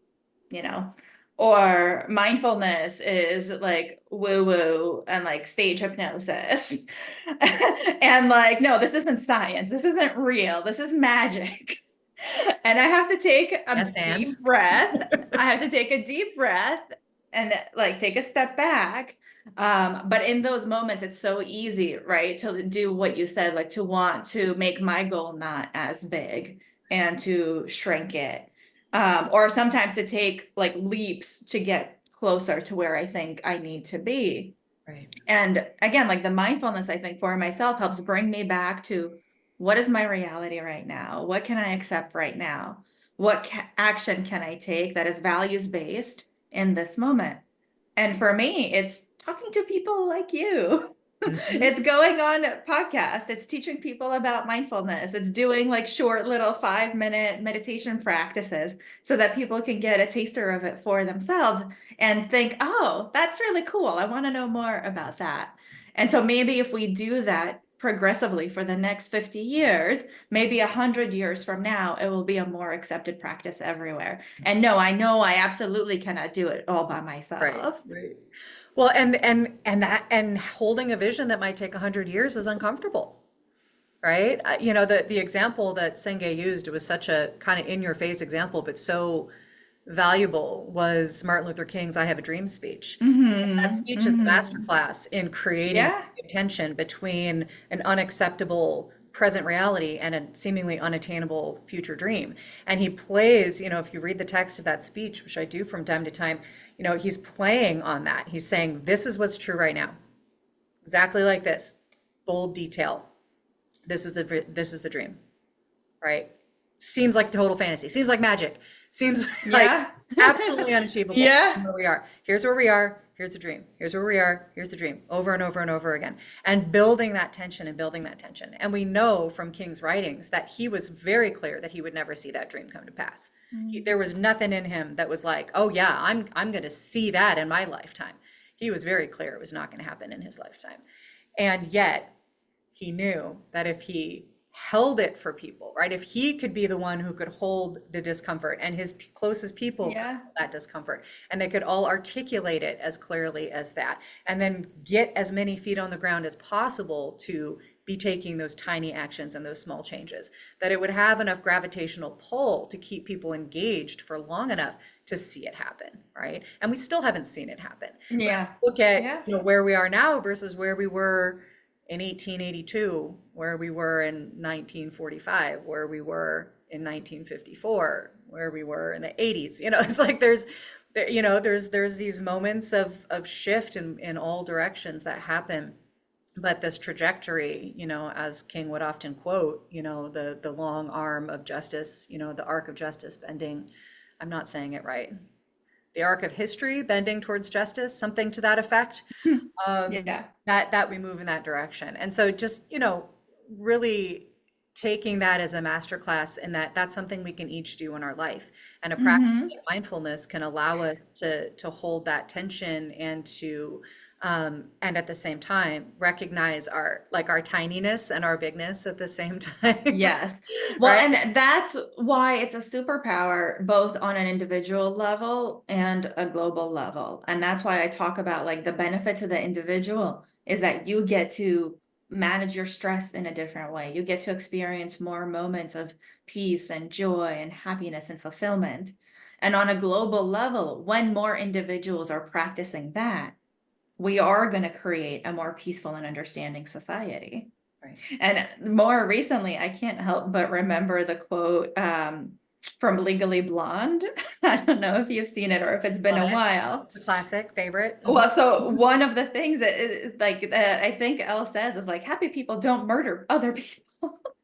you know, or mindfulness is like woo woo and like stage hypnosis. And like, no, this isn't science. This isn't real. This is magic. And I have to take a Yes, and deep breath. I have to take a deep breath and like take a step back. But in those moments, it's so easy, right? To do what you said, like to want to make my goal not as big and to shrink it. Or sometimes to take like leaps to get closer to where I think I need to be. right. And again, like the mindfulness, I think for myself helps bring me back to what is my reality right now? What can I accept right now? What action can I take that is values based in this moment? And for me, it's talking to people like you. Mhm. It's going on podcasts. It's teaching people about mindfulness. It's doing like short little 5-minute meditation practices so that people can get a taster of it for themselves and think, oh, that's really cool. I want to know more about that. And so maybe if we do that progressively for the next 50 years, maybe 100 years from now, it will be a more accepted practice everywhere. And no, I know I absolutely cannot do it all by Right, myself. right. Well, and holding a vision that might take 100 years is uncomfortable, right? The example that Senge used, it was such a kind of in your face example, but so valuable, was Martin Luther King's "I Have a Dream" speech. That Mm-hmm. speech is a Mm-hmm. masterclass in creating Yeah. tension between an unacceptable present reality and a seemingly unattainable future dream. And he plays, if you read the text of that speech, which I do from time to time, he's playing on that. He's saying, this is what's true right now. Exactly like this. Bold detail. This is the dream, right? Seems like total fantasy. Seems like magic. Seems like Yeah. absolutely unachievable. Yeah. Where we are. Here's where we are. Here's the dream. Here's where we are. Here's the dream. Over and over and over again. And building that tension and building that tension. And we know from King's writings that he was very clear that he would never see that dream come to pass. There was nothing in him that was like, oh yeah, I'm going to see that in my lifetime. He was very clear it was not going to happen in his lifetime. And yet he knew that if he held it for people, right? If he could be the one who could hold the discomfort and his closest people could Yeah. hold that discomfort and they could all articulate it as clearly as that, and then get as many feet on the ground as possible to be taking those tiny actions and those small changes, that it would have enough gravitational pull to keep people engaged for long enough to see it happen, right? And we still haven't seen it happen. Yeah. Look at, Yeah. where we are now versus where we were in 1882, where we were in 1945, where we were in 1954, where we were in the 80s. It's like there's these moments of shift in all directions that happen. But this trajectory, as King would often quote, the long arm of justice, the arc of justice bending. I'm not saying it right. The arc of history bending towards justice, something to that effect, Yeah. that we move in that direction. And so just, really taking that as a master class, and that's something we can each do in our life. And a practice Mm-hmm. like mindfulness can allow us to hold that tension and to and at the same time recognize our tininess and our bigness at the same time. Yes. Well, Right? and that's why it's a superpower, both on an individual level and a global level. And that's why I talk about like the benefit to the individual is that you get to manage your stress in a different way. You get to experience more moments of peace and joy and happiness and fulfillment. And on a global level, when more individuals are practicing that, we are going to create a more peaceful and understanding society. Right. And more recently, I can't help but remember the quote from Legally Blonde. I don't know if you've seen it or if it's been On a it. while. The classic favorite. Well, so one of the things like that I think Elle says is like happy people don't murder other people.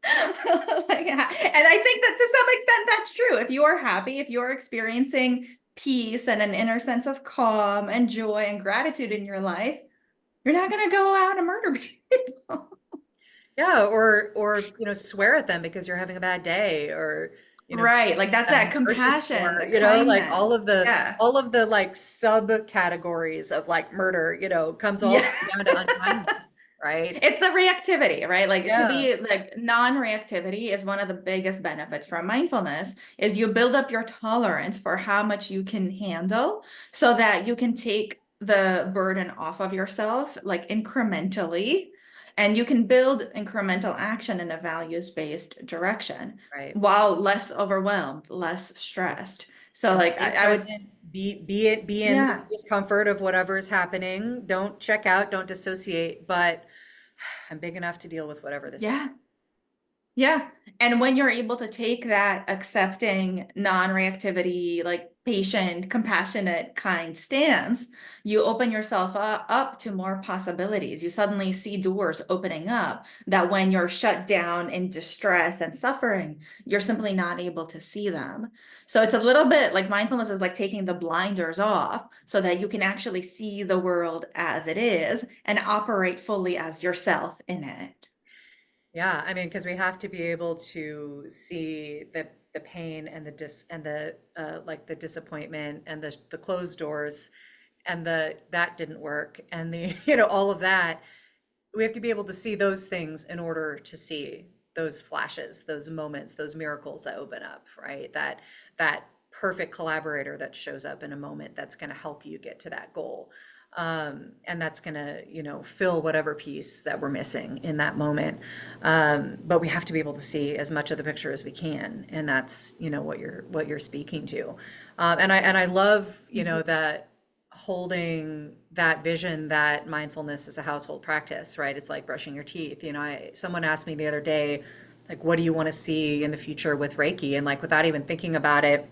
Like, and I think that to some extent that's true. If you are happy, if you're experiencing peace and an inner sense of calm and joy and gratitude in your life, you're not going to go out and murder people. Yeah, or swear at them because you're having a bad day, or Right. Like that's that grocery compassion, store, the like kindness. Yeah. all of the like subcategories of like murder, comes all the Yeah. way down to unkindness, right? It's the reactivity, right? Like to Yeah, be like non-reactivity is one of the biggest benefits from mindfulness is you build up your tolerance for how much you can handle so that you can take the burden off of yourself like incrementally and you can build incremental action in a values-based direction right. while less overwhelmed, less stressed. So And like stay I would, present, be in the yeah, discomfort of whatever is happening. Don't check out, don't dissociate, but I'm big enough to deal with whatever this is. yeah. Yeah. And when you're able to take that accepting, non-reactivity, like patient, compassionate, kind stance, you open yourself up to more possibilities. You suddenly see doors opening up that when you're shut down in distress and suffering, you're simply not able to see them. So it's a little bit like mindfulness is like taking the blinders off so that you can actually see the world as it is and operate fully as yourself in it. Yeah, I mean, because we have to be able to see the pain and the like the disappointment and the closed doors and the that didn't work and the all of that. We have to be able to see those things in order to see those flashes, those moments, those miracles that open up, right? That perfect collaborator that shows up in a moment that's going to help you get to that goal. And that's going to, fill whatever piece that we're missing in that moment. But we have to be able to see as much of the picture as we can, and that's, what you're speaking to. And I love, that holding that vision that mindfulness is a household practice, right? It's like brushing your teeth. Someone asked me the other day, like, what do you want to see in the future with Reiki? And like, without even thinking about it,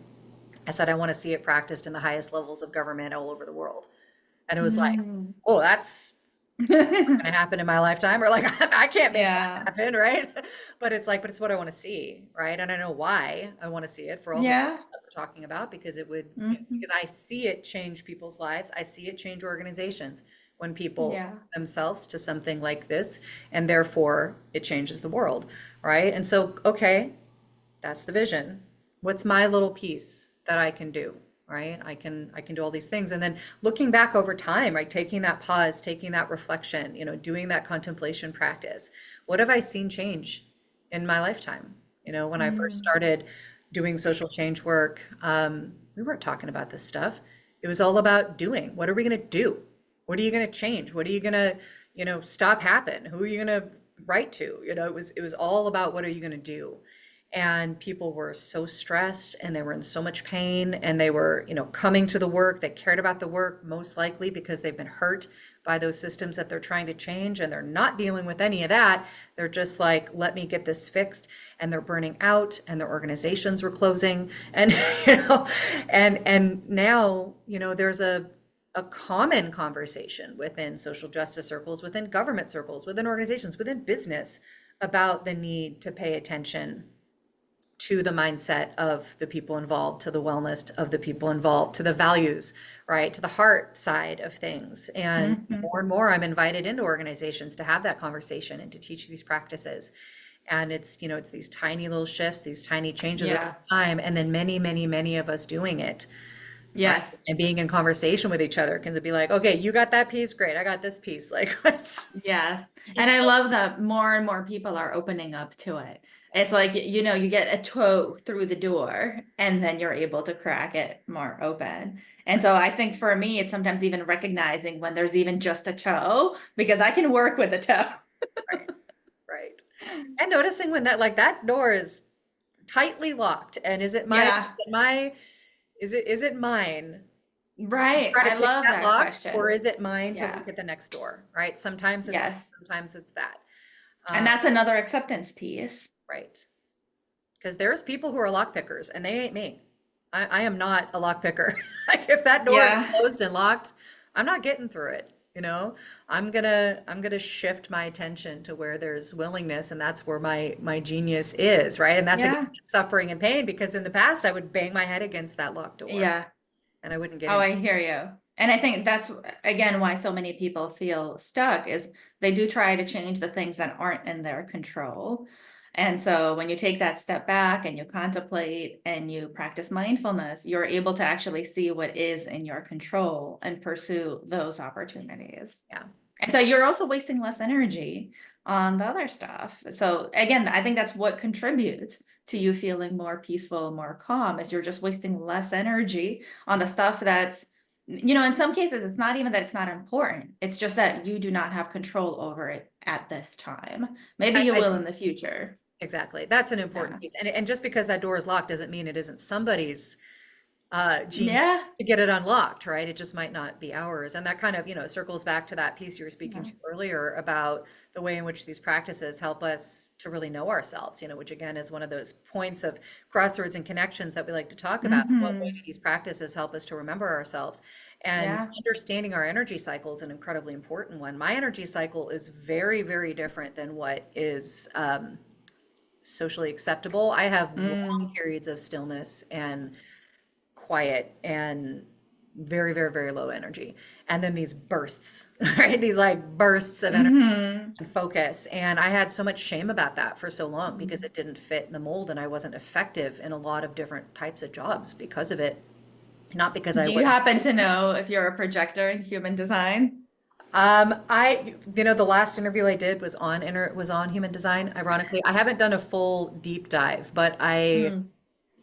I said, I want to see it practiced in the highest levels of government all over the world. And it was like, Mm. oh, that's going to happen in my lifetime, or like, I can't make that Yeah. happen, right? But it's like, but it's what I want to see, right? And I know why I want to see it for all the reasons Yeah. that we're talking about, because it would, Hmm. because I see it change people's lives. I see it change organizations when people Yeah. themselves to something like this, and therefore it changes the world, right? And so, okay, that's the vision. What's my little piece that I can do, right? I can do all these things. And then looking back over time, right? Taking that pause, taking that reflection, doing that contemplation practice. What have I seen change in my lifetime? When I first Mm. started doing social change work, we weren't talking about this stuff. It was all about doing. What are we going to do? What are you going to change? What are you going to, stop happen? Who are you going to write to? It was all about what are you going to do? And people were so stressed and they were in so much pain, and they were coming to the work, they cared about the work most likely because they've been hurt by those systems that they're trying to change, and they're not dealing with any of that. They're just like, let me get this fixed. And they're burning out, and their organizations were closing, and and now there's a common conversation within social justice circles, within government circles, within organizations, within business, about the need to pay attention to the mindset of the people involved, to the wellness of the people involved, to the values, right? To the heart side of things. Mhm. And more, I'm invited into organizations to have that conversation and to teach these practices. And it's these tiny little shifts, these tiny changes over Yeah. time, and then many, many, many of us doing it, right? Yes. And being in conversation with each other can be like, okay, you got that piece, great, I got this piece. Like, let's Yes. And I love that more and more people are opening up to it. It's like, you get a toe through the door and then you're able to crack it more open. And so I think for me, it's sometimes even recognizing when there's even just a toe because I can work with a toe. right, right. And noticing when that door is tightly locked, and Yeah. is it mine to Right. try I to pick love that that lock, or question. is it mine to Yeah. look at the next door, right? Sometimes it's Yes. sometimes it's that. And Uh, that's another acceptance piece. right. Because there's people who are lock pickers, and they ain't me. I am not a lock picker. Like, if that door is Yeah. closed and locked, I'm not getting through it, you know? I'm gonna shift my attention to where there's willingness, and that's where my genius is, right? And that's again Yeah. suffering and pain, because in the past I would bang my head against that locked door Yeah. and I wouldn't get Oh, in. I hear you. And I think that's again why so many people feel stuck is they do try to change the things that aren't in their control. And so when you take that step back and you contemplate and you practice mindfulness, you're able to actually see what is in your control and pursue those opportunities. Yeah. And so you're also wasting less energy on the other stuff. So again, I think that's what contributes to you feeling more peaceful, more calm, is you're just wasting less energy on the stuff that's, in some cases, it's not even that it's not important. It's just that you do not have control over it at this time. Maybe you I will think in the future. exactly. That's an Yeah. important piece. And just because that door is locked doesn't mean it isn't somebody's genius Yeah. to get it unlocked, right? It just might not be ours. And that kind of, circles back to that piece you were speaking Yeah. to earlier about the way in which these practices help us to really know ourselves, which again is one of those points of crossroads and connections that we like to talk about. What way do Hmm. these practices help us to remember ourselves? And Yeah. understanding our energy cycle is an incredibly important one. My energy cycle is very, very different than what is socially acceptable. I have long Mm. periods of stillness and quiet and very, very, very low energy. And then these bursts, right? These like bursts of energy Hmm. and focus. And I had so much shame about that for so long because it didn't fit in the mold and I wasn't effective in a lot of different types of jobs because of it. Not because I Do you was. happen to know if you're a projector in human design? The last interview I did was on human design. Ironically, I haven't done a full deep dive, but Mm.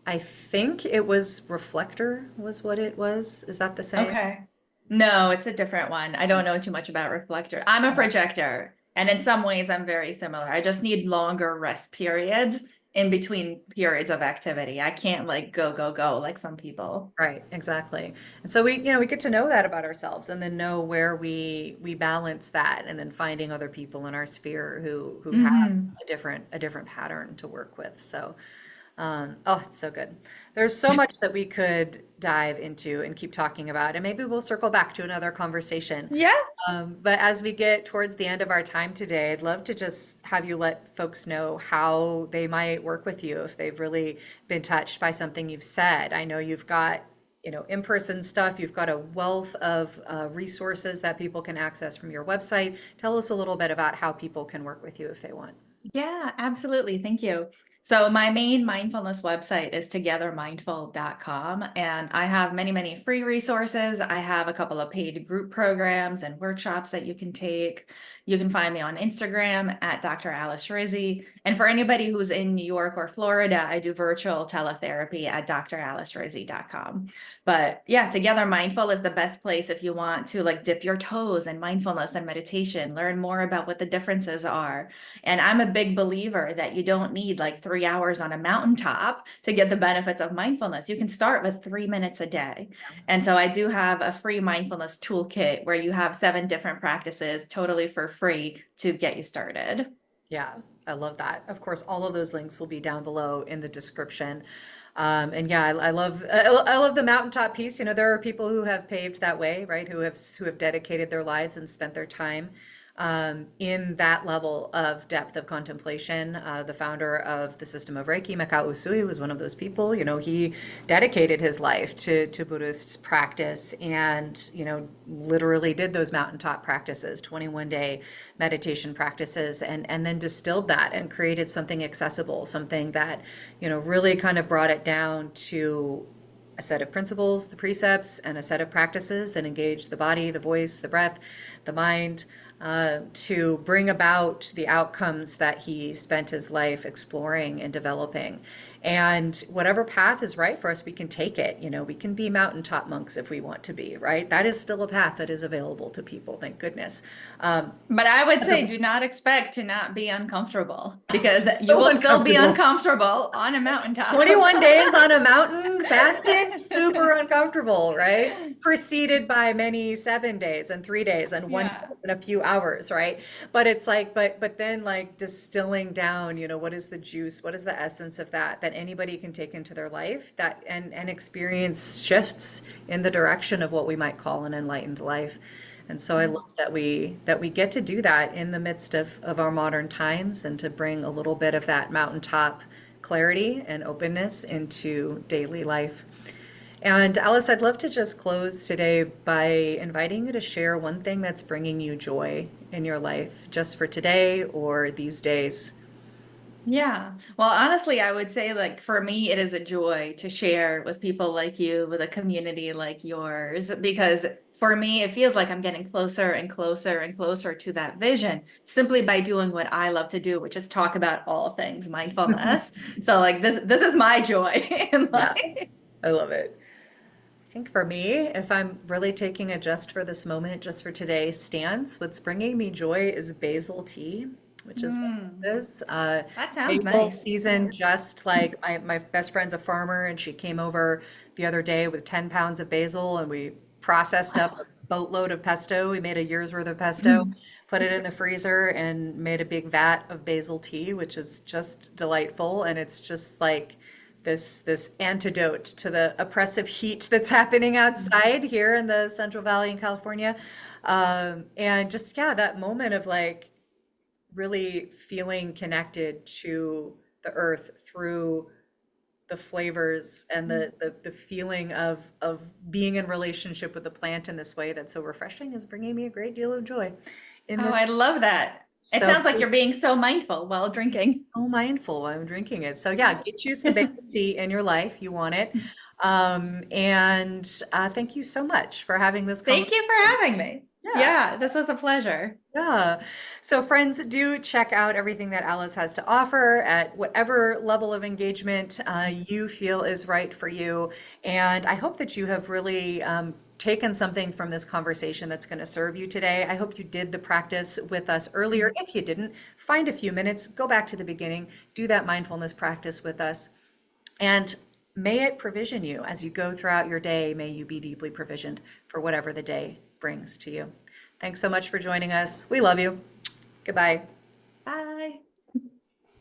I think it was reflector was what it was. Is that the same? Okay. No, it's a different one. I don't know too much about reflector. I'm a projector, and in some ways I'm very similar. I just need longer rest periods in between periods of activity. I can't like go, go, go like some people. Right, exactly. And so we get to know that about ourselves and then know where we balance that and then finding other people in our sphere who have Hmm. a different pattern to work with. So oh, it's so good. There's so much that we could dive into and keep talking about, and maybe we'll circle back to another conversation. Yeah. But as we get towards the end of our time today, I'd love to just have you let folks know how they might work with you if they've really been touched by something you've said. I know you've got, in-person stuff. You've got a wealth of resources that people can access from your website. Tell us a little bit about how people can work with you if they want. Yeah, absolutely. Thank you. So my main mindfulness website is togethermindful.com, and I have many, many free resources. I have a couple of paid group programs and workshops that you can take. You can find me on Instagram at Dr. Alice Rizzi. And for anybody who's in New York or Florida, I do virtual teletherapy at dralicerizi.com. But yeah, Together Mindful is the best place if you want to like dip your toes in mindfulness and meditation, learn more about what the differences are. And I'm a big believer that you don't need like 3 hours on a mountaintop to get the benefits of mindfulness. You can start with 3 minutes a day. And so I do have a free mindfulness toolkit where you have 7 different practices totally for free to get you started. Yeah, I love that. Of course, all of those links will be down below in the description. And yeah, I love the mountaintop piece. There are people who have paved that way, right? Who have dedicated their lives and spent their time in that level of depth of contemplation. The founder of the system of Reiki, Mikao Usui, was one of those people. He dedicated his life to Buddhist practice and, literally did those mountaintop practices, 21-day meditation practices, and then distilled that and created something accessible, something that, really kind of brought it down to a set of principles, the precepts, and a set of practices that engage the body, the voice, the breath, the mind, to bring about the outcomes that he spent his life exploring and developing. And whatever path is right for us, we can take it. We can be mountaintop monks if we want to be, right? That is still a path that is available to people, thank goodness. But I would say The do not expect to not be uncomfortable because you so will still be uncomfortable. uncomfortable on a mountaintop. 21 days on a mountain fasting, super uncomfortable, right? Preceded by many 7 days and 3 days and one day Yeah. and a few hours, right? But it's like, but then like distilling down, what is the juice? What is the essence of that anybody can take into their life that and experience shifts in the direction of what we might call an enlightened life. And so I love that we get to do that in the midst of our modern times and to bring a little bit of that mountaintop clarity and openness into daily life. And Alice, I'd love to just close today by inviting you to share one thing that's bringing you joy in your life, just for today or these days. Yeah. Well, honestly, I would say like for me, it is a joy to share with people like you, with a community like yours, because for me, it feels like I'm getting closer and closer and closer to that vision simply by doing what I love to do, which is talk about all things mindfulness. So like this is my joy in Yeah, life. I love it. I think for me, if I'm really taking a just for this moment, just for today stance, what's bringing me joy is basil tea, which is what Mm, this is. that sounds Basil nice. season, just like my best friend's a farmer, and she came over the other day with 10 pounds of basil, and we processed up a boatload of pesto. We made a year's worth of pesto, put it in the freezer, and made a big vat of basil tea, which is just delightful. And it's just like this antidote to the oppressive heat that's happening outside here in the Central Valley in California. And just, yeah, that moment of like really feeling connected to the earth through the flavors and the feeling of being in relationship with the plant in this way that's so refreshing is bringing me a great deal of joy in Oh, this. I love that. It So sounds like you're being so mindful while drinking. so mindful while I'm drinking it. So yeah, get you some basil tea in your life. You want it. And thank you so much for having this Thank you for conversation. having me. Yeah, Yeah, this was a pleasure. yeah. So friends, do check out everything that Alice has to offer at whatever level of engagement you feel is right for you. And I hope that you have really taken something from this conversation that's going to serve you today. I hope you did the practice with us earlier. If you didn't, find a few minutes, go back to the beginning, do that mindfulness practice with us. And may it provision you as you go throughout your day. May you be deeply provisioned for whatever the day brings to you. Thanks so much for joining us. We love you. Goodbye.